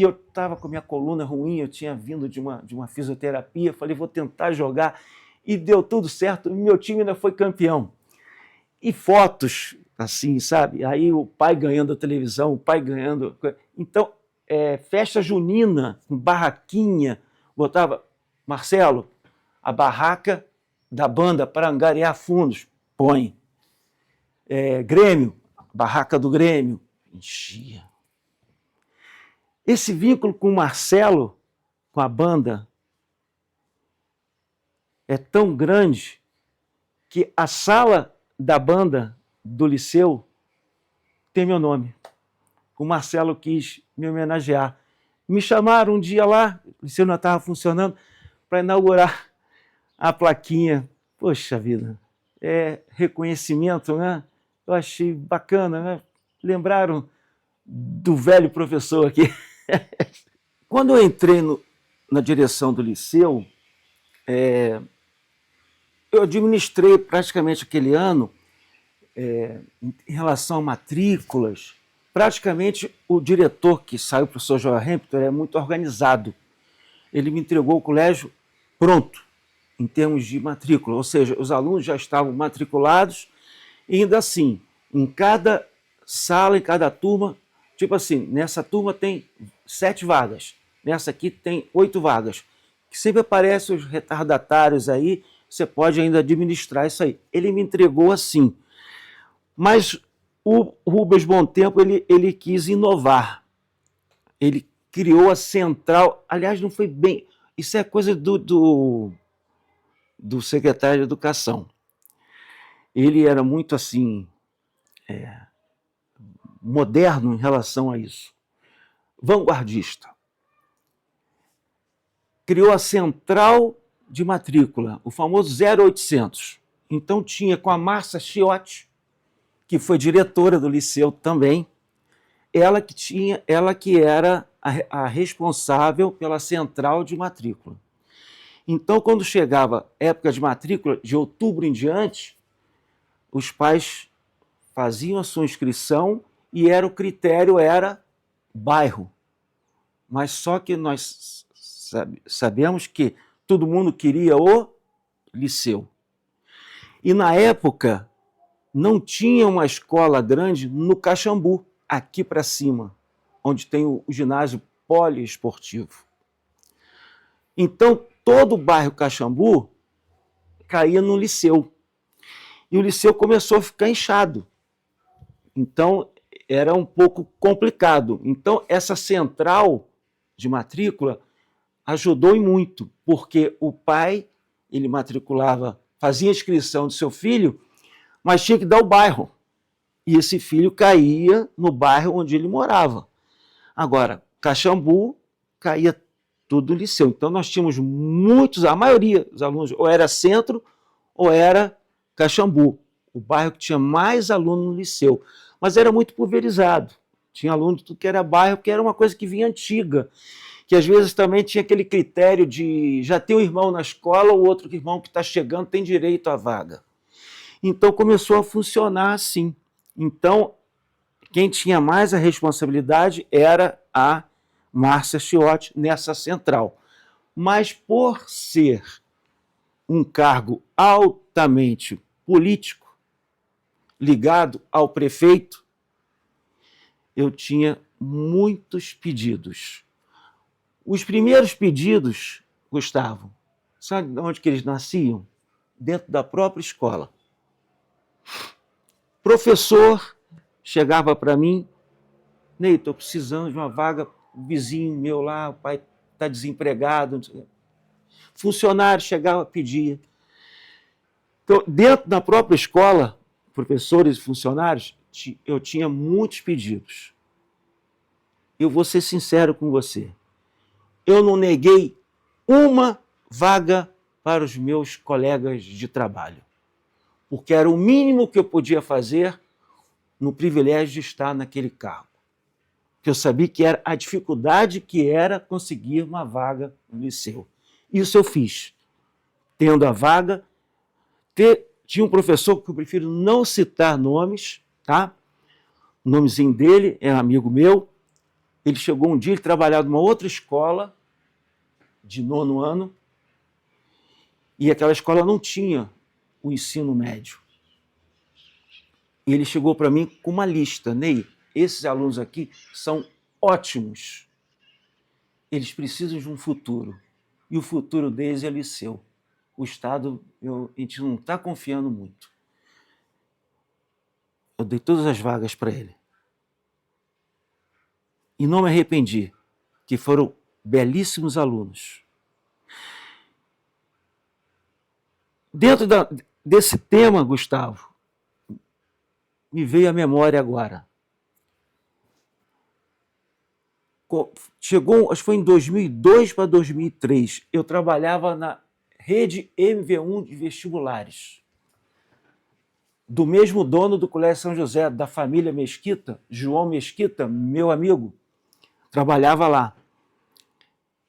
eu estava com a minha coluna ruim, eu tinha vindo de uma fisioterapia, falei, vou tentar jogar. E deu tudo certo, meu time ainda foi campeão. E fotos, assim, sabe? Aí o pai ganhando a televisão, o pai ganhando... Então, festa junina, barraquinha, botava, Marcelo, a barraca da banda para angariar fundos, põe. Grêmio, barraca do Grêmio, enchia. Esse vínculo com o Marcelo, com a banda, é tão grande que a sala da banda do Liceu tem meu nome. O Marcelo quis me homenagear. Me chamaram um dia lá, o Liceu não estava funcionando, para inaugurar a plaquinha. Poxa vida, reconhecimento, né? Eu achei bacana, né? Lembraram do velho professor aqui. Quando eu entrei na direção do Liceu, eu administrei praticamente aquele ano, em relação a matrículas, praticamente o diretor que saiu, o professor Joel Hampton, é muito organizado. Ele me entregou o colégio pronto, em termos de matrícula, ou seja, os alunos já estavam matriculados, e ainda assim, em cada sala, em cada turma, tipo assim, nessa turma tem 7 vagas, nessa aqui tem 8 vagas, que sempre aparecem os retardatários aí, você pode ainda administrar isso aí. Ele me entregou assim, mas o Rubens Bom Tempo, ele quis inovar, ele criou a central, aliás, não foi bem, isso é coisa do secretário de Educação. Ele era muito assim, moderno em relação a isso, vanguardista. Criou a central de matrícula, o famoso 0800. Então tinha com a Márcia Chiotti, que foi diretora do Liceu também, ela que era a responsável pela central de matrícula. Então, quando chegava época de matrícula, de outubro em diante, os pais faziam a sua inscrição e o critério era bairro. Mas só que nós sabemos que todo mundo queria o Liceu. E na época não tinha uma escola grande no Caxambu, aqui para cima, onde tem o ginásio poliesportivo. Então todo o bairro Caxambu caía no Liceu. E o Liceu começou a ficar inchado. Então, era um pouco complicado. Então, essa central de matrícula ajudou e muito, porque o pai, ele matriculava, fazia a inscrição do seu filho, mas tinha que dar o bairro. E esse filho caía no bairro onde ele morava. Agora, Caxambu caía tudo no liceu. Então nós tínhamos muitos, a maioria dos alunos, ou era Centro ou era Caxambu, o bairro que tinha mais alunos no liceu. Mas era muito pulverizado. Tinha aluno de tudo que era bairro, que era uma coisa que vinha antiga, que às vezes também tinha aquele critério de já ter um irmão na escola, o outro irmão que está chegando tem direito à vaga. Então começou a funcionar assim. Então, quem tinha mais a responsabilidade era a Márcia Chiotti nessa central. Mas por ser um cargo altamente político, ligado ao prefeito, eu tinha muitos pedidos. Os primeiros pedidos, Gustavo, sabe de onde que eles nasciam? Dentro da própria escola. Professor chegava para mim, Ney, estou precisando de uma vaga, o vizinho meu lá, o pai está desempregado. Funcionário chegava a pedir. Então, dentro da própria escola, professores e funcionários, eu tinha muitos pedidos. Eu vou ser sincero com você. Eu não neguei uma vaga para os meus colegas de trabalho, porque era o mínimo que eu podia fazer no privilégio de estar naquele cargo. Porque eu sabia que era a dificuldade que era conseguir uma vaga no liceu. Isso eu fiz. Tendo a vaga, tinha um professor que eu prefiro não citar nomes, tá? O nomezinho dele é um amigo meu. Ele chegou um dia, ele trabalhava numa outra escola, de 9º ano, e aquela escola não tinha o ensino médio. E ele chegou para mim com uma lista. Ney, esses alunos aqui são ótimos. Eles precisam de um futuro. E o futuro deles é liceu. O Estado, a gente não está confiando muito. Eu dei todas as vagas para ele. E não me arrependi, que foram belíssimos alunos. Dentro desse tema, Gustavo, me veio à memória agora. Chegou, acho que foi em 2002 para 2003, eu trabalhava na rede MV1 de vestibulares, do mesmo dono do Colégio São José, da família Mesquita, João Mesquita, meu amigo, trabalhava lá.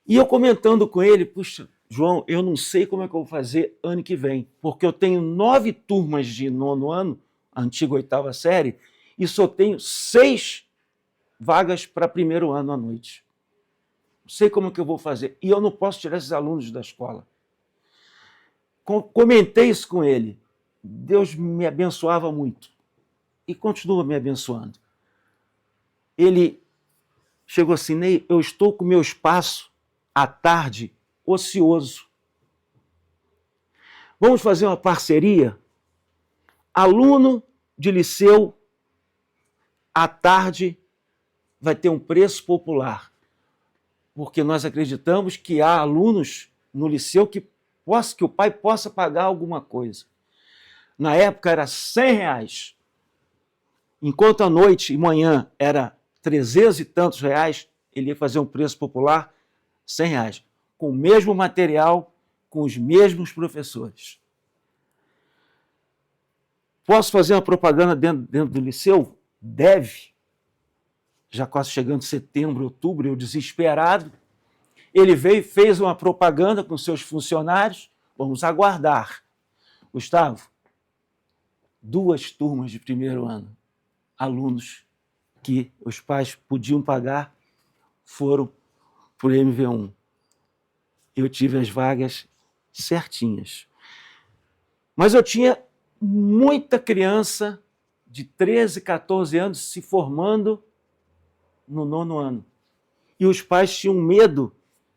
E eu comentando com ele, puxa, João, eu não sei como é que eu vou fazer ano que vem, porque eu tenho 9 turmas de 9º ano, a antiga 8ª série, e só tenho 6 vagas para 1º ano à noite. Não sei como é que eu vou fazer. E eu não posso tirar esses alunos da escola. Comentei isso com ele. Deus me abençoava muito. E continua me abençoando. Ele chegou assim, Ney, eu estou com o meu espaço à tarde ocioso. Vamos fazer uma parceria? Aluno de liceu, à tarde, vai ter um preço popular. Porque nós acreditamos que há alunos no liceu que o pai possa pagar alguma coisa. Na época era R$100. Enquanto à noite e manhã era 300 e tantos reais, ele ia fazer um preço popular, R$100. Com o mesmo material, com os mesmos professores. Posso fazer uma propaganda dentro do liceu? Deve. Já quase chegando setembro, outubro, eu desesperado. Ele veio e fez uma propaganda com seus funcionários. Vamos aguardar. Gustavo, 2 turmas de 1º ano, alunos que os pais podiam pagar, foram para o MV1. Eu tive as vagas certinhas. Mas eu tinha muita criança de 13, 14 anos se formando no 9º ano. E os pais tinham medo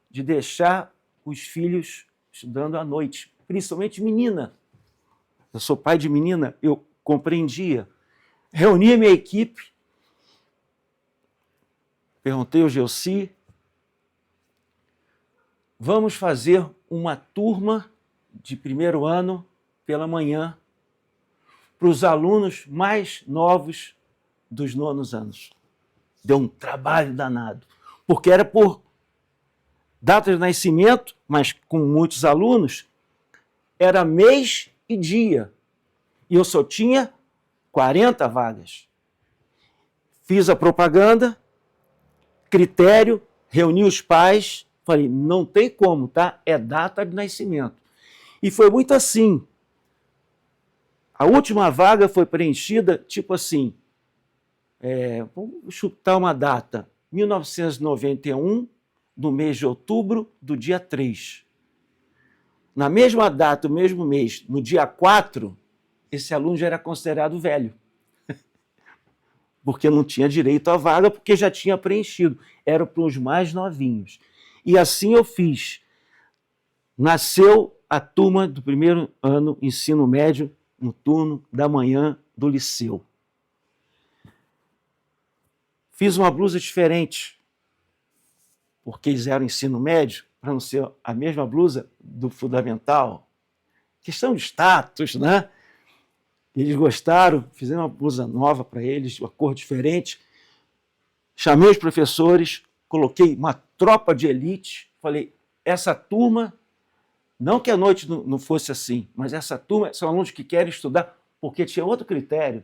de deixar os filhos estudando à noite, principalmente menina. Eu sou pai de menina, eu compreendia. Reuni a minha equipe, perguntei ao Gelsi, vamos fazer uma turma de 1º ano pela manhã para os alunos mais novos dos 9º anos. Deu um trabalho danado, porque era por data de nascimento, mas com muitos alunos, era mês e dia. E eu só tinha 40 vagas. Fiz a propaganda, critério, reuni os pais, falei, não tem como, tá? É data de nascimento. E foi muito assim. A última vaga foi preenchida, tipo assim, vamos chutar uma data, 1991, do mês de outubro, do dia 3. Na mesma data, o mesmo mês, no dia 4, esse aluno já era considerado velho, porque não tinha direito à vaga, porque já tinha preenchido. Era para os mais novinhos. E assim eu fiz. Nasceu a turma do primeiro ano, ensino médio, no turno da manhã do liceu. Fiz uma blusa diferente, porque eles eram ensino médio, para não ser a mesma blusa do fundamental. Questão de status, né? Eles gostaram, fizeram uma blusa nova para eles, uma cor diferente. Chamei os professores, coloquei uma tropa de elite, falei, essa turma, não que a noite não fosse assim, mas essa turma são alunos que querem estudar, porque tinha outro critério.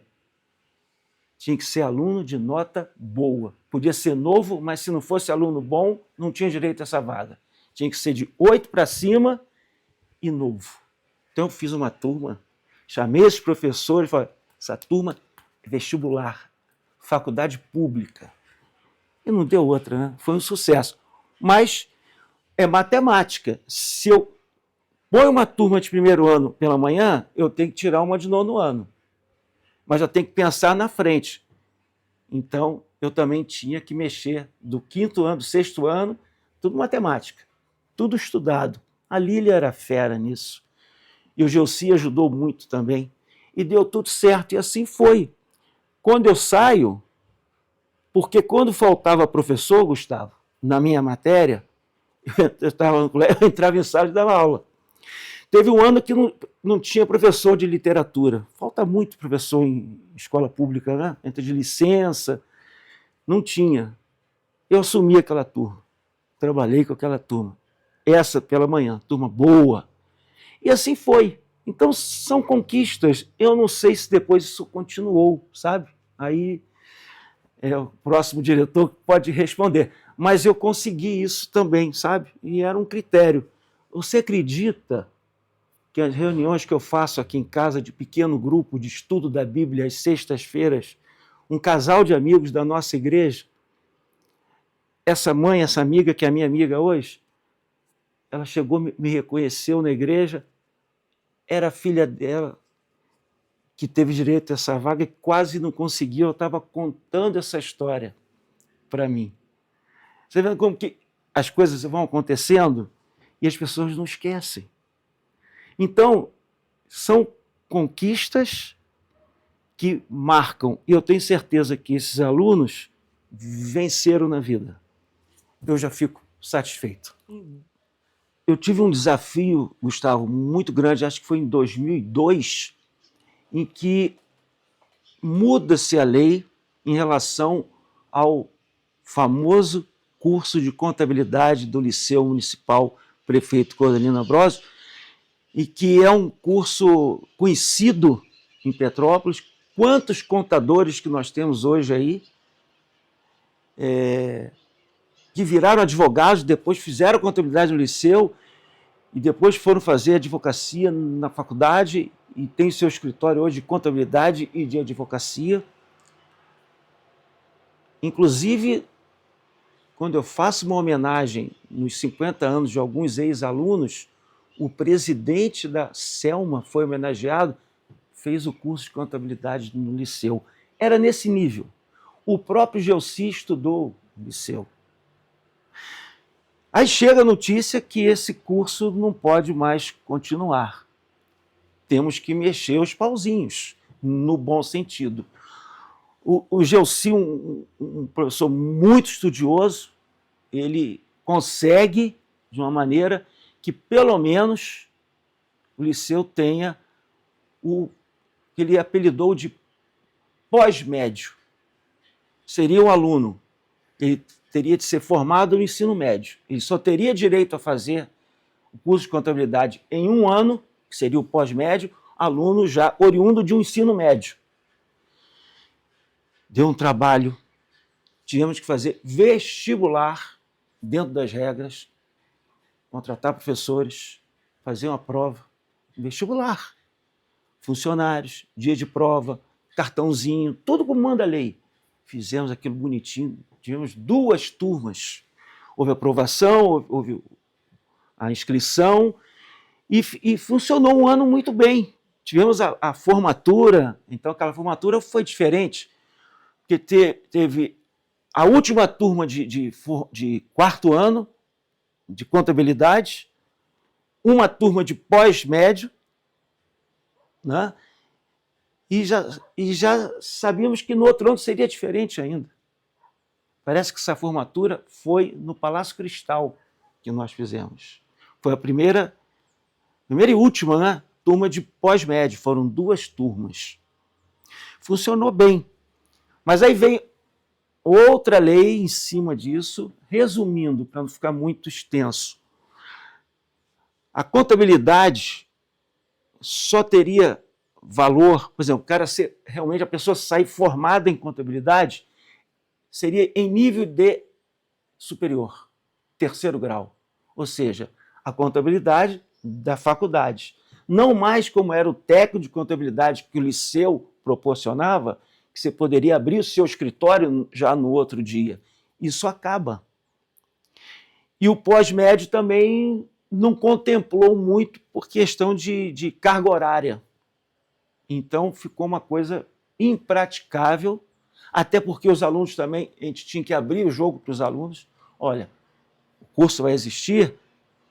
Tinha que ser aluno de nota boa. Podia ser novo, mas se não fosse aluno bom, não tinha direito a essa vaga. Tinha que ser de 8 para cima e novo. Então eu fiz uma turma, chamei esses professores e falei, essa turma é vestibular, faculdade pública. E não deu outra, né? Foi um sucesso. Mas é matemática. Se eu ponho uma turma de primeiro ano pela manhã, eu tenho que tirar uma de nono ano. Mas eu tenho que pensar na frente. Então, eu também tinha que mexer do quinto ano, do sexto ano, tudo matemática, tudo estudado. A Lília era fera nisso. E o Gelsi ajudou muito também. E deu tudo certo, e assim foi. Quando eu saio, porque quando faltava professor, Gustavo, na minha matéria, eu entrava em sala e dava aula. Teve um ano que não tinha professor de literatura. Falta muito professor em escola pública, né? Entra de licença. Não tinha. Eu assumi aquela turma. Trabalhei com aquela turma. Essa pela manhã, turma boa. E assim foi. Então são conquistas. Eu não sei se depois isso continuou, sabe? Aí o próximo diretor pode responder. Mas eu consegui isso também, sabe? E era um critério. Você acredita que as reuniões que eu faço aqui em casa de pequeno grupo de estudo da Bíblia às sextas-feiras, um casal de amigos da nossa igreja, essa mãe, essa amiga que é a minha amiga hoje, ela chegou, me reconheceu na igreja, era a filha dela que teve direito a essa vaga e quase não conseguiu, eu estava contando essa história para mim. Você vê como que as coisas vão acontecendo e as pessoas não esquecem. Então, são conquistas que marcam, e eu tenho certeza que esses alunos venceram na vida. Eu já fico satisfeito. Eu tive um desafio, Gustavo, muito grande, acho que foi em 2002, em que muda-se a lei em relação ao famoso curso de contabilidade do Liceu Municipal Prefeito Cordelino Ambrosio, e que é um curso conhecido em Petrópolis. Quantos contadores que nós temos hoje aí, que viraram advogados, depois fizeram contabilidade no liceu e depois foram fazer advocacia na faculdade e tem seu escritório hoje de contabilidade e de advocacia. Inclusive, quando eu faço uma homenagem nos 50 anos de alguns ex-alunos, o presidente da Selma foi homenageado, fez o curso de contabilidade no liceu. Era nesse nível. O próprio Gelsi estudou no liceu. Aí chega a notícia que esse curso não pode mais continuar. Temos que mexer os pauzinhos, no bom sentido. O Gelsi, um professor muito estudioso, ele consegue, de uma maneira, que pelo menos o liceu tenha o que ele apelidou de pós-médio. Seria um aluno ele teria de ser formado no ensino médio. Ele só teria direito a fazer o curso de contabilidade em 1 ano, que seria o pós-médio, aluno já oriundo de um ensino médio. Deu um trabalho, tivemos que fazer vestibular dentro das regras, contratar professores, fazer uma prova, vestibular, funcionários, dia de prova, cartãozinho, tudo como manda a lei. Fizemos aquilo bonitinho, tivemos 2 turmas. Houve aprovação, houve a inscrição e funcionou um ano muito bem. Tivemos a formatura, então aquela formatura foi diferente, porque teve a última turma de 4º ano de contabilidade, uma turma de pós-médio, né? E já sabíamos que no outro ano seria diferente ainda. Parece que essa formatura foi no Palácio Cristal que nós fizemos. Foi a primeira e última, né, turma de pós-médio, foram 2 turmas. Funcionou bem. Mas aí vem outra lei em cima disso, resumindo, para não ficar muito extenso. A contabilidade só teria valor, por exemplo, realmente a pessoa sair formada em contabilidade, seria em nível de superior, 3º grau. Ou seja, a contabilidade da faculdade. Não mais como era o técnico de contabilidade que o liceu proporcionava, que você poderia abrir o seu escritório já no outro dia. Isso acaba. E o pós-médio também não contemplou muito por questão de carga horária. Então ficou uma coisa impraticável, até porque os alunos também, a gente tinha que abrir o jogo para os alunos. Olha, o curso vai existir,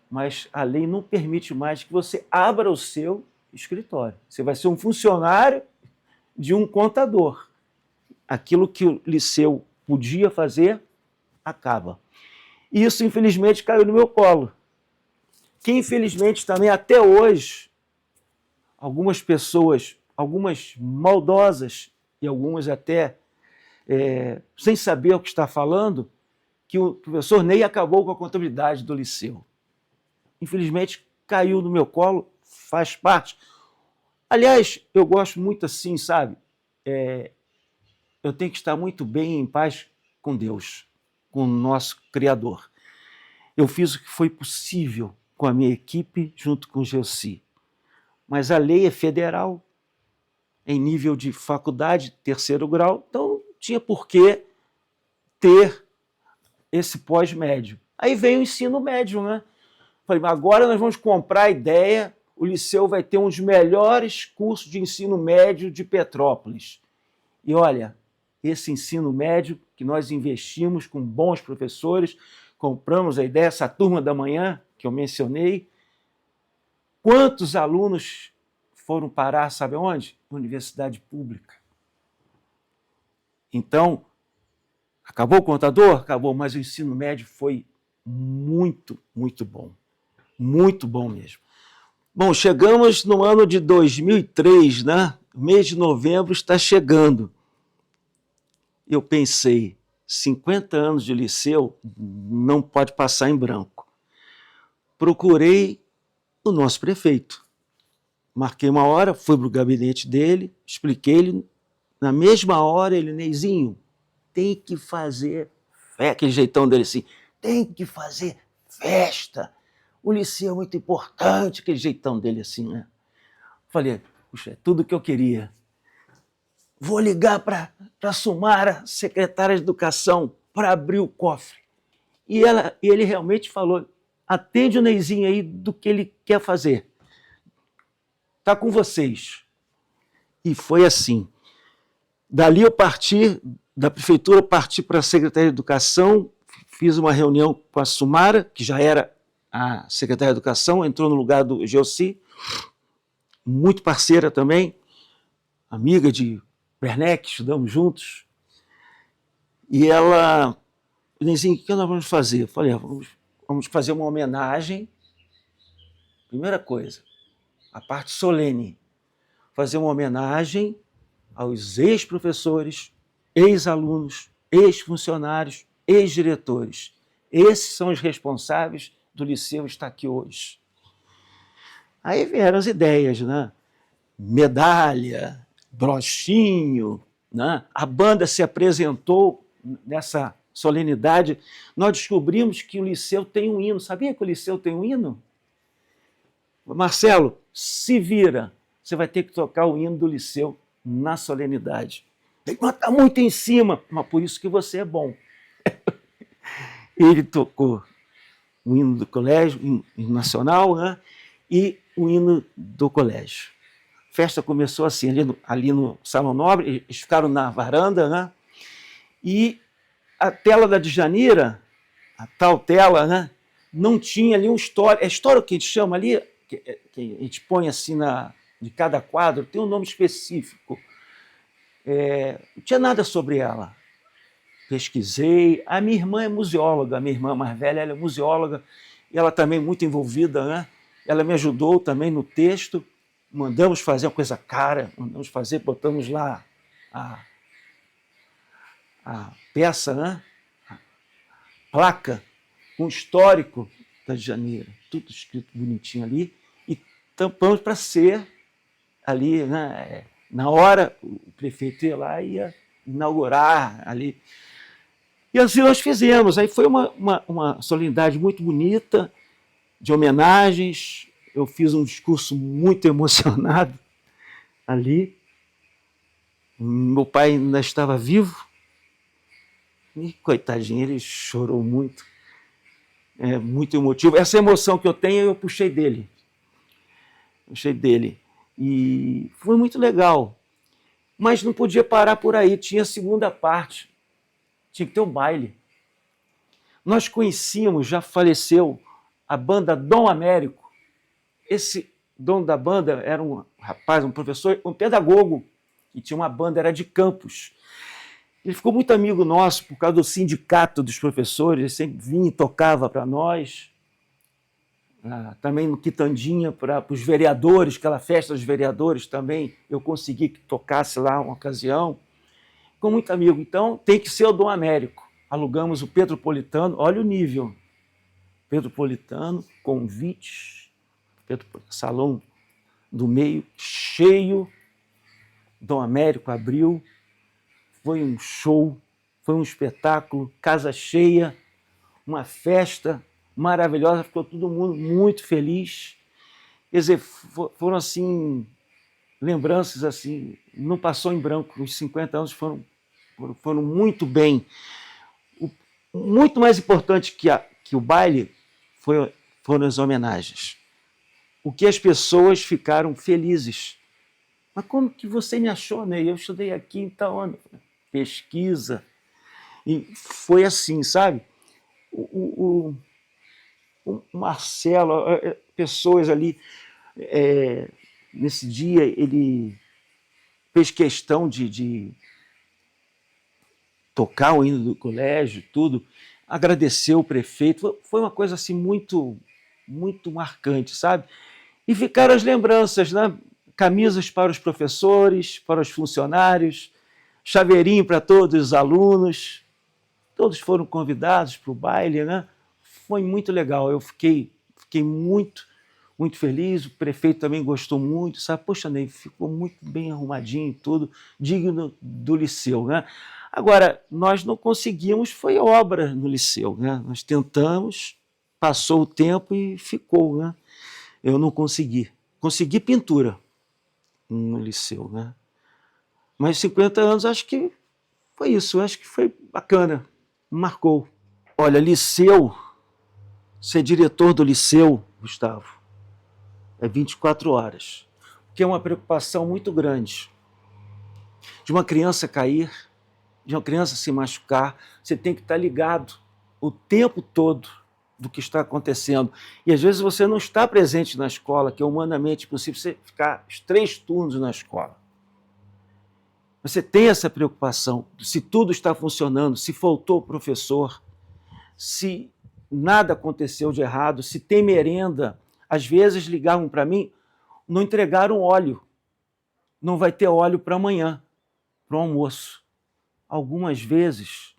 mas a lei não permite mais que você abra o seu escritório. Você vai ser um funcionário de um contador. Aquilo que o liceu podia fazer, acaba. E isso, infelizmente, caiu no meu colo. Que, infelizmente, também até hoje, algumas pessoas, algumas maldosas e algumas até sem saber o que está falando, que o professor Ney acabou com a contabilidade do liceu. Infelizmente, caiu no meu colo, faz parte. Aliás, eu gosto muito assim, sabe? Eu tenho que estar muito bem em paz com Deus, com o nosso Criador. Eu fiz o que foi possível com a minha equipe, junto com o Gelsi. Mas a lei é federal, em nível de faculdade, 3º grau, então não tinha por que ter esse pós-médio. Aí veio o ensino médio, né? Falei, mas agora nós vamos comprar a ideia, o liceu vai ter um dos melhores cursos de ensino médio de Petrópolis. E olha, esse ensino médio que nós investimos com bons professores, compramos a ideia, essa turma da manhã que eu mencionei, quantos alunos foram parar, sabe onde? Universidade pública. Então, acabou o contador? Acabou, mas o ensino médio foi muito, muito bom. Muito bom mesmo. Bom, chegamos no ano de 2003, né? O mês de novembro está chegando. Eu pensei, 50 anos de liceu não pode passar em branco. Procurei o nosso prefeito. Marquei uma hora, fui para o gabinete dele, expliquei-lhe. Na mesma hora, ele, Neizinho, tem que fazer festa. Aquele jeitão dele assim, tem que fazer festa. O liceu é muito importante, aquele jeitão dele assim, né? Falei, puxa, é tudo que eu queria. Vou ligar para a Sumara, secretária de Educação, para abrir o cofre. E ele realmente falou, atende o Neizinho aí do que ele quer fazer. Está com vocês. E foi assim. Dali eu parti, da prefeitura, parti para a Secretaria de Educação, fiz uma reunião com a Sumara, que já era a secretária de Educação, entrou no lugar do Gelsi, muito parceira também, amiga de Werneck, estudamos juntos. E ela disse, o que nós vamos fazer? Eu falei, vamos fazer uma homenagem. Primeira coisa, a parte solene, fazer uma homenagem aos ex-professores, ex-alunos, ex-funcionários ex-diretores. Esses são os responsáveis do Liceu estar aqui hoje. Aí vieram as ideias, né? Medalha, bronchinho, né? A banda se apresentou nessa solenidade. Nós descobrimos que o Liceu tem um hino. Sabia que o Liceu tem um hino? Marcelo, se vira. Você vai ter que tocar o hino do Liceu na solenidade. Está muito em cima, mas por isso que você é bom. Ele tocou o hino do colégio, o hino nacional, né? E o hino do colégio. A festa começou assim, ali no Salão Nobre, eles ficaram na varanda, né? E a tela da Djanira, a tal tela, né? Não tinha ali um histórico. É histórico que a gente chama ali, que a gente põe assim de cada quadro, tem um nome específico. Não tinha nada sobre ela. Pesquisei. A minha irmã é museóloga, a minha irmã mais velha, ela é museóloga, e ela também muito envolvida, né? Ela me ajudou também no texto. Mandamos fazer uma coisa cara, botamos lá a peça, né? A placa, com histórico da Djanira, tudo escrito bonitinho ali, e tampamos para ser ali, né? Na hora, o prefeito ia lá e ia inaugurar ali. E assim nós fizemos. Aí foi uma solenidade muito bonita, de homenagens. Eu fiz um discurso muito emocionado ali. Meu pai ainda estava vivo. E, coitadinho, ele chorou muito. Muito emotivo. Essa emoção que eu tenho, eu puxei dele. E foi muito legal. Mas não podia parar por aí, tinha a segunda parte. Tinha que ter um baile. Nós conhecíamos, já faleceu, a banda Dom Américo. Esse dono da banda era um rapaz, um professor, um pedagogo, que tinha uma banda, era de Campos. Ele ficou muito amigo nosso por causa do sindicato dos professores, ele sempre vinha e tocava para nós. Também no Quitandinha, para os vereadores, aquela festa dos vereadores também, eu consegui que tocasse lá uma ocasião. Ficou muito amigo. Então, tem que ser o Dom Américo. Alugamos o Petropolitano, olha o nível. Petropolitano, convites, salão do meio, cheio. Dom Américo abriu, foi um show, foi um espetáculo, casa cheia, uma festa maravilhosa, ficou todo mundo muito feliz. Quer dizer, foram assim, lembranças assim, não passou em branco, os 50 anos foram muito bem. Muito mais importante que o baile foram as homenagens. O que as pessoas ficaram felizes. Mas como que você me achou, Ney? Eu estudei aqui em tal ano. Pesquisa. E foi assim, sabe? O Marcelo, pessoas ali, nesse dia, ele fez questão de tocar o hino do colégio, tudo, agradeceu o prefeito, foi uma coisa assim muito, muito marcante, sabe? E ficaram as lembranças, né? Camisas para os professores, para os funcionários, chaveirinho para todos os alunos, todos foram convidados para o baile, né? Foi muito legal, eu fiquei muito, muito feliz, o prefeito também gostou muito, sabe? Poxa, Ney, ficou muito bem arrumadinho, tudo, digno do Liceu, né? Agora, nós não conseguimos, foi obra no Liceu, né? Nós tentamos, passou o tempo e ficou, né? Eu não consegui. Consegui pintura no Liceu, né? Mas 50 anos, acho que foi isso, acho que foi bacana, marcou. Olha, Liceu, ser diretor do Liceu, Gustavo, é 24 horas, porque é uma preocupação muito grande. De uma criança cair, de uma criança se machucar, você tem que estar ligado o tempo todo do que está acontecendo. E às vezes você não está presente na escola, que é humanamente possível você ficar os 3 turnos na escola. Você tem essa preocupação, se tudo está funcionando, se faltou o professor, se nada aconteceu de errado, se tem merenda. Às vezes ligavam para mim, não entregaram óleo, não vai ter óleo para amanhã, para o almoço. Algumas vezes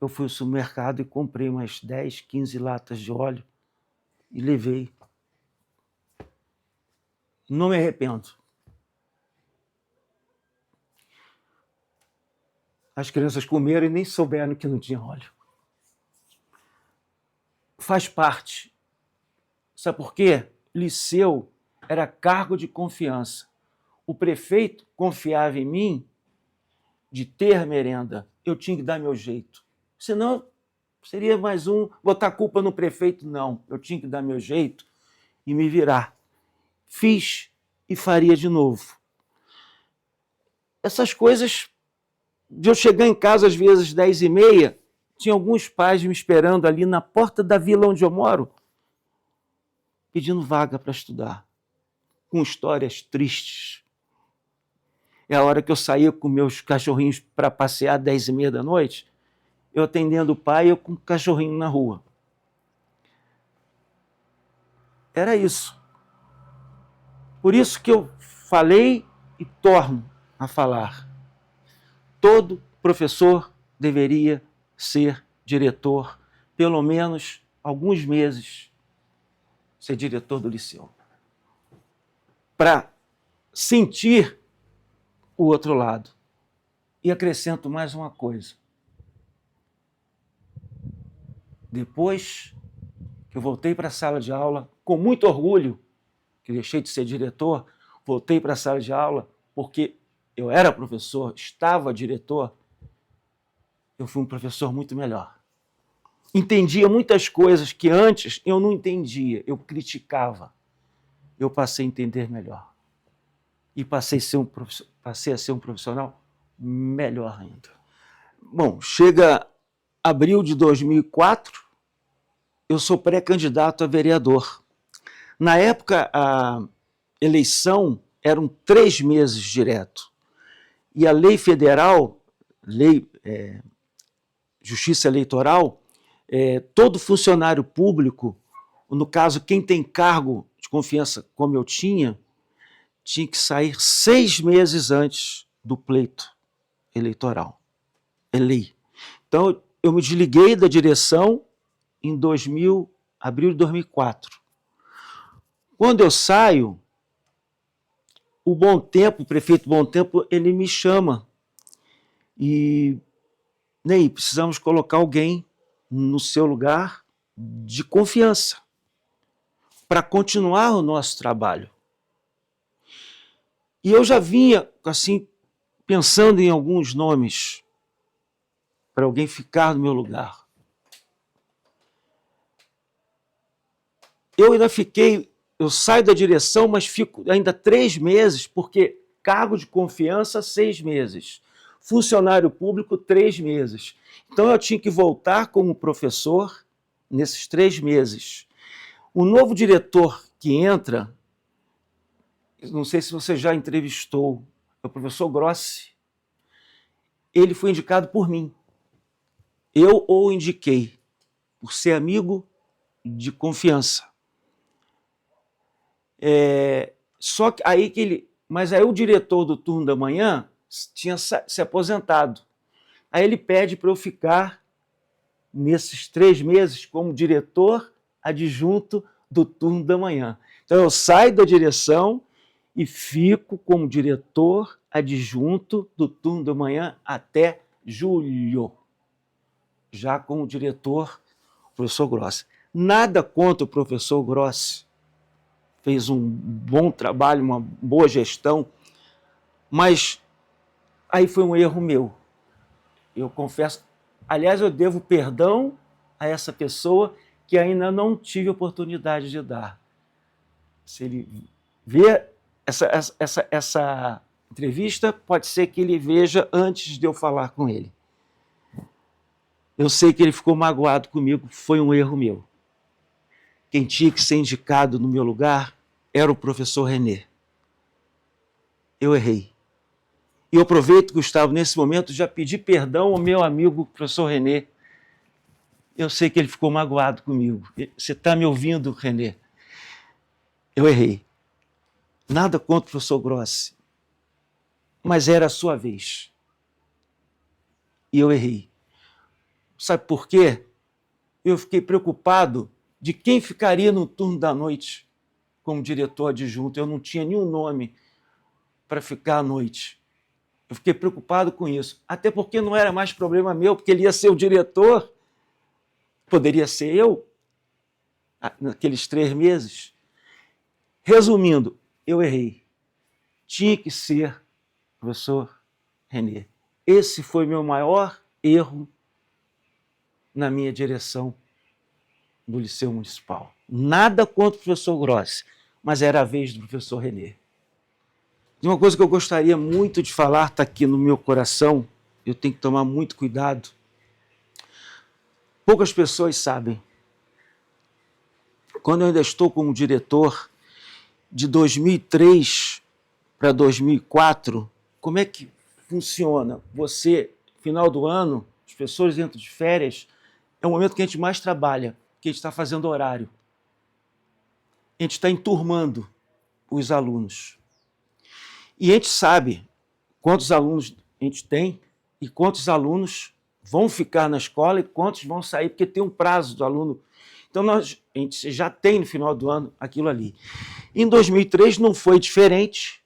eu fui ao supermercado e comprei umas 10, 15 latas de óleo e levei. Não me arrependo. As crianças comeram e nem souberam que não tinha óleo. Faz parte. Sabe por quê? Liceu era cargo de confiança. O prefeito confiava em mim de ter merenda. Eu tinha que dar meu jeito. Senão, seria mais um botar a culpa no prefeito. Não, eu tinha que dar meu jeito e me virar. Fiz e faria de novo. Essas coisas, de eu chegar em casa às vezes 10h30, tinha alguns pais me esperando ali na porta da vila onde eu moro, pedindo vaga para estudar, com histórias tristes. É a hora que eu saía com meus cachorrinhos para passear 10h30 da noite, eu atendendo o pai e eu com o cachorrinho na rua. Era isso. Por isso que eu falei e torno a falar. Todo professor deveria ser diretor, pelo menos alguns meses, ser diretor do liceu, para sentir o outro lado. E acrescento mais uma coisa. Depois que eu voltei para a sala de aula, com muito orgulho, que deixei de ser diretor, voltei para a sala de aula porque eu era professor, estava diretor, eu fui um professor muito melhor. Entendia muitas coisas que antes eu não entendia, eu criticava. Eu passei a entender melhor. E passei a ser um profissional melhor ainda. Bom, chega abril de 2004, eu sou pré-candidato a vereador. Na época, a eleição eram 3 meses direto. E a lei federal, Justiça Eleitoral, todo funcionário público, no caso, quem tem cargo de confiança, como eu tinha que sair 6 meses antes do pleito eleitoral. É lei. Então, eu me desliguei da direção em abril de 2004. Quando eu saio, o prefeito Bom Tempo, ele me chama e, Ney, precisamos colocar alguém no seu lugar de confiança para continuar o nosso trabalho. E eu já vinha, assim, pensando em alguns nomes para alguém ficar no meu lugar. Eu saio da direção, mas fico ainda 3 meses, porque cargo de confiança, 6 meses. Funcionário público, 3 meses. Então eu tinha que voltar como professor nesses 3 meses. O novo diretor que entra, não sei se você já entrevistou, é o professor Grossi. Ele foi indicado por mim. Eu o indiquei, por ser amigo de confiança. Só que mas aí o diretor do turno da manhã tinha se aposentado. Aí ele pede para eu ficar nesses 3 meses como diretor adjunto do turno da manhã. Então eu saio da direção e fico como diretor adjunto do turno da manhã até julho, já como diretor, o professor Grossi. Nada contra o professor Grossi. Fez um bom trabalho, uma boa gestão, mas aí foi um erro meu. Eu confesso, aliás, eu devo perdão a essa pessoa que ainda não tive oportunidade de dar. Se ele ver essa entrevista, pode ser que ele veja antes de eu falar com ele. Eu sei que ele ficou magoado comigo, foi um erro meu. Quem tinha que ser indicado no meu lugar era o professor Renê. Eu errei. E eu aproveito, Gustavo, nesse momento, já pedi perdão ao meu amigo professor Renê. Eu sei que ele ficou magoado comigo. Você está me ouvindo, Renê? Eu errei. Nada contra o professor Grossi. Mas era a sua vez. E eu errei. Sabe por quê? Eu fiquei preocupado de quem ficaria no turno da noite como diretor adjunto. Eu não tinha nenhum nome para ficar à noite. Eu fiquei preocupado com isso. Até porque não era mais problema meu, porque ele ia ser o diretor, poderia ser eu, naqueles 3 meses. Resumindo, eu errei. Tinha que ser o professor Renê. Esse foi meu maior erro na minha direção do Liceu Municipal. Nada contra o professor Grossi, mas era a vez do professor Renê. E uma coisa que eu gostaria muito de falar, está aqui no meu coração, eu tenho que tomar muito cuidado. Poucas pessoas sabem. Quando eu ainda estou como diretor, de 2003 para 2004, como é que funciona? Você, final do ano, os professores entram de férias, é o momento que a gente mais trabalha, que a gente está fazendo horário. A gente está enturmando os alunos. E a gente sabe quantos alunos a gente tem e quantos alunos vão ficar na escola e quantos vão sair, porque tem um prazo do aluno. Então, a gente já tem no final do ano aquilo ali. Em 2003 não foi diferente.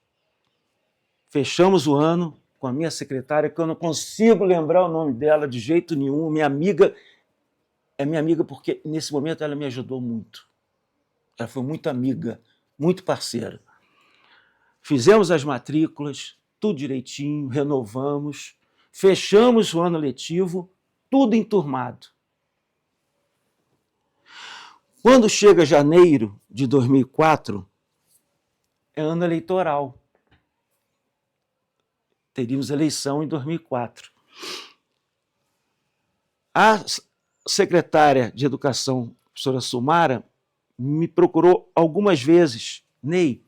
Fechamos o ano com a minha secretária, que eu não consigo lembrar o nome dela de jeito nenhum, minha amiga, é minha amiga porque nesse momento ela me ajudou muito. Ela foi muito amiga, muito parceira. Fizemos as matrículas, tudo direitinho, renovamos, fechamos o ano letivo, tudo enturmado. Quando chega janeiro de 2004, é ano eleitoral. Teríamos eleição em 2004. A secretária de Educação, professora Sumara, me procurou algumas vezes. Ney,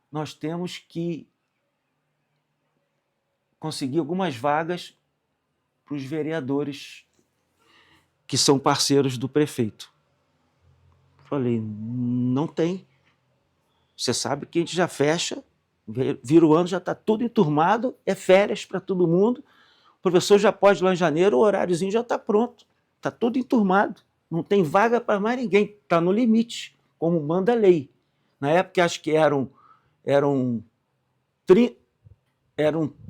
nós temos que conseguir algumas vagas para os vereadores que são parceiros do prefeito. Falei, não tem. Você sabe que a gente já fecha, vira o ano, já está tudo enturmado, é férias para todo mundo, o professor já pode ir lá em janeiro, o horáriozinho já está pronto, está tudo enturmado, não tem vaga para mais ninguém, está no limite, como manda a lei. Na época, acho que eram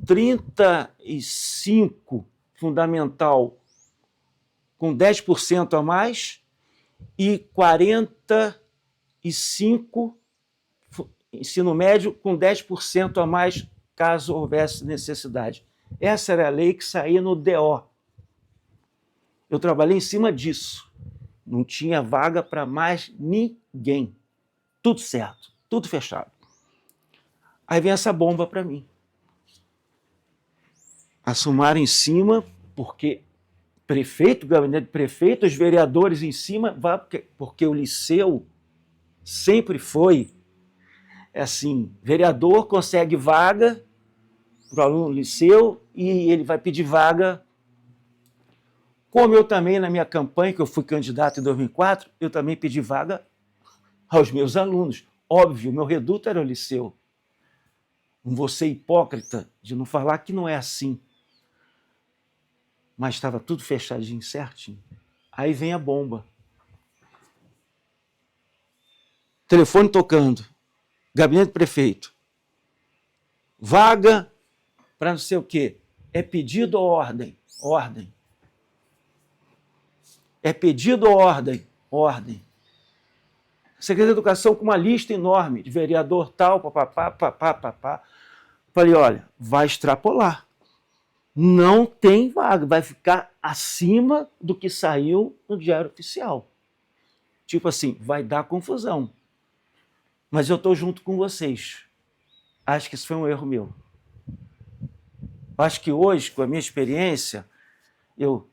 35 fundamental com 10% a mais e 45 ensino médio com 10% a mais, caso houvesse necessidade. Essa era a lei que saía no DO. Eu trabalhei em cima disso. Não tinha vaga para mais ninguém. Tudo certo, tudo fechado. Aí vem essa bomba para mim. Assumaram em cima, porque prefeito, gabinete de prefeito, os vereadores em cima, porque o liceu sempre foi assim, vereador consegue vaga para o aluno do liceu e ele vai pedir vaga. Como eu também, na minha campanha, que eu fui candidato em 2004, eu também pedi vaga aos meus alunos. Óbvio, meu reduto era o liceu. Não vou ser hipócrita de não falar que não é assim. Mas estava tudo fechadinho, certinho. Aí vem a bomba. Telefone tocando. Gabinete do prefeito. Vaga para não sei o quê. É pedido ou ordem? Ordem. É pedido ou ordem? Ordem. Secretaria de Educação com uma lista enorme de vereador tal, papapá. Falei, olha, vai extrapolar. Não tem vaga, vai ficar acima do que saiu no Diário Oficial. Tipo assim, vai dar confusão. Mas eu estou junto com vocês. Acho que isso foi um erro meu. Acho que hoje, com a minha experiência, eu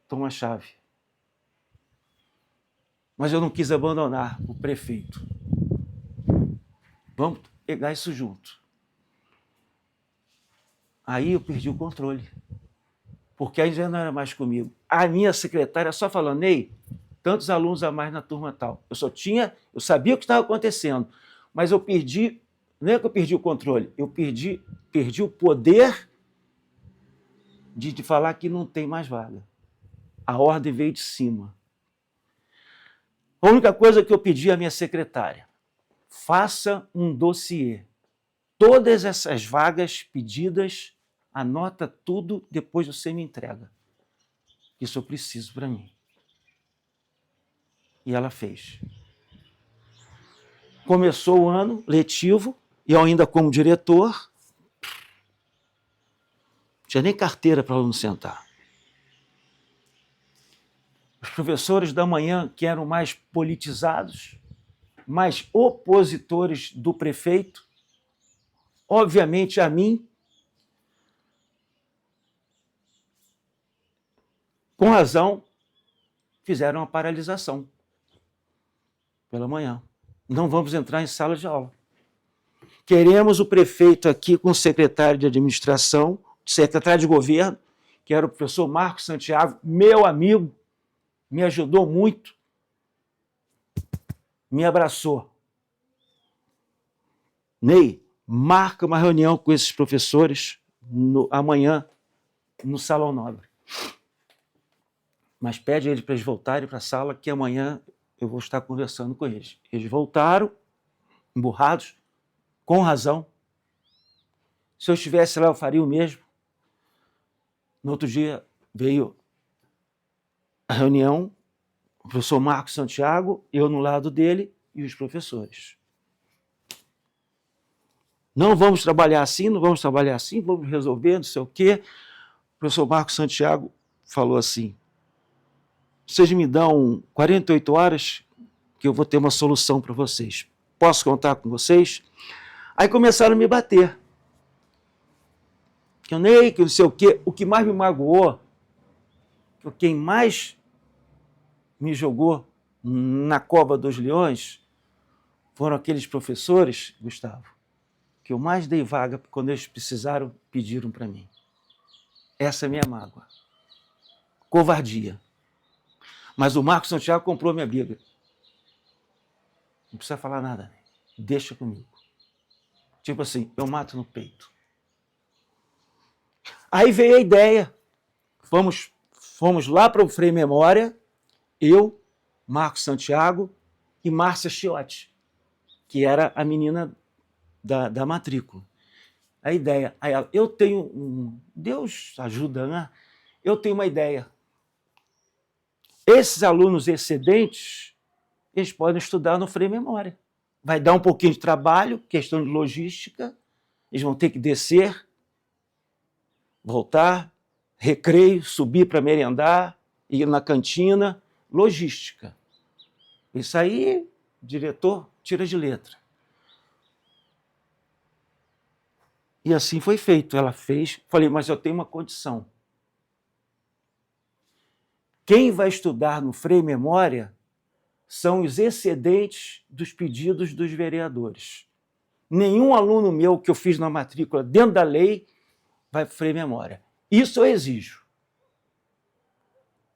tomo a chave. Mas eu não quis abandonar o prefeito. Vamos pegar isso junto. Aí eu perdi o controle. Porque aí já não era mais comigo. A minha secretária só falando, Ney, tantos alunos a mais na turma tal. Eu sabia o que estava acontecendo, mas eu perdi, não é que eu perdi o controle, eu perdi o poder de falar que não tem mais vaga. A ordem veio de cima. A única coisa que eu pedi à minha secretária, faça um dossiê. Todas essas vagas pedidas, anota tudo, depois você me entrega. Isso eu preciso para mim. E ela fez. Começou o ano letivo, e eu ainda como diretor, não tinha nem carteira para aluno sentar. Os professores da manhã, que eram mais politizados, mais opositores do prefeito, obviamente a mim, com razão, fizeram uma paralisação pela manhã. Não vamos entrar em sala de aula. Queremos o prefeito aqui com o secretário de administração, secretário de governo, que era o professor Marcos Santiago, meu amigo, me ajudou muito, me abraçou. Ney, marca uma reunião com esses professores amanhã no Salão Nobre. Mas pede a eles para eles voltarem para a sala, que amanhã eu vou estar conversando com eles. Eles voltaram, emburrados, com razão. Se eu estivesse lá, eu faria o mesmo. No outro dia veio a reunião, o professor Marcos Santiago, eu no lado dele e os professores. Não vamos trabalhar assim, não vamos trabalhar assim, vamos resolver, não sei o quê. O professor Marcos Santiago falou assim, vocês me dão 48 horas que eu vou ter uma solução para vocês. Posso contar com vocês? Aí começaram a me bater. Que eu nem, que não sei o quê. O que mais me magoou, quem mais me jogou na cova dos leões foram aqueles professores, Gustavo, que eu mais dei vaga quando eles precisaram, pediram para mim. Essa é a minha mágoa. Covardia. Mas o Marcos Santiago comprou minha briga. Não precisa falar nada. Deixa comigo. Tipo assim, eu mato no peito. Aí veio a ideia. Fomos lá para o Frei Memória, eu, Marcos Santiago e Márcia Chiotti, que era a menina da matrícula. A ideia. Aí ela, eu tenho Deus ajuda, né? Eu tenho uma ideia. Esses alunos excedentes, eles podem estudar no Frei Memória. Vai dar um pouquinho de trabalho, questão de logística, eles vão ter que descer, voltar, recreio, subir para merendar, ir na cantina, logística. Isso aí, diretor, tira de letra. E assim foi feito. Ela fez, falei, mas eu tenho uma condição. Quem vai estudar no Frei Memória são os excedentes dos pedidos dos vereadores. Nenhum aluno meu que eu fiz na matrícula dentro da lei vai para o Frei Memória. Isso eu exijo.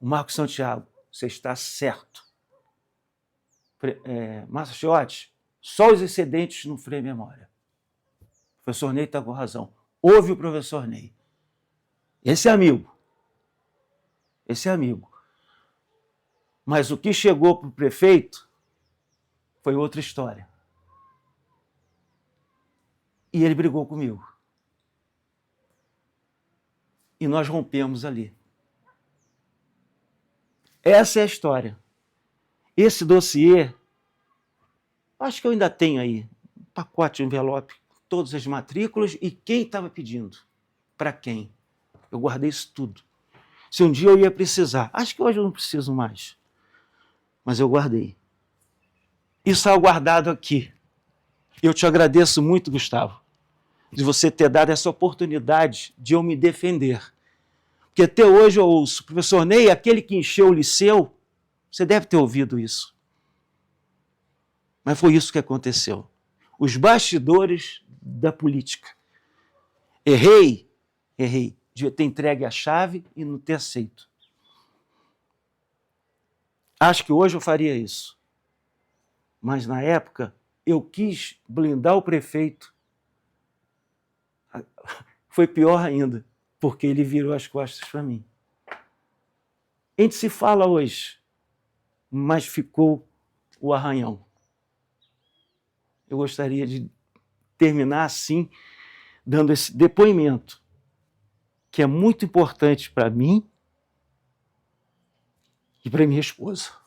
O Marcos Santiago, você está certo. Márcia Chiotti, só os excedentes no Frei Memória. O professor Ney está com razão. Ouve o professor Ney. Esse é amigo. Esse é amigo. Mas o que chegou para o prefeito foi outra história. E ele brigou comigo. E nós rompemos ali. Essa é a história. Esse dossiê, acho que eu ainda tenho aí, um pacote de envelope, todas as matrículas e quem estava pedindo. Para quem. Eu guardei isso tudo. Se um dia eu ia precisar. Acho que hoje eu não preciso mais. Mas eu guardei. Isso está guardado aqui. Eu te agradeço muito, Gustavo, de você ter dado essa oportunidade de eu me defender. Porque até hoje eu ouço, professor Ney, aquele que encheu o liceu, você deve ter ouvido isso. Mas foi isso que aconteceu. Os bastidores da política. Errei. Devia ter entregue a chave e não ter aceito. Acho que hoje eu faria isso. Mas na época eu quis blindar o prefeito. Foi pior ainda, porque ele virou as costas para mim. A gente se fala hoje, mas ficou o arranhão. Eu gostaria de terminar assim, dando esse depoimento, que é muito importante para mim e para minha esposa.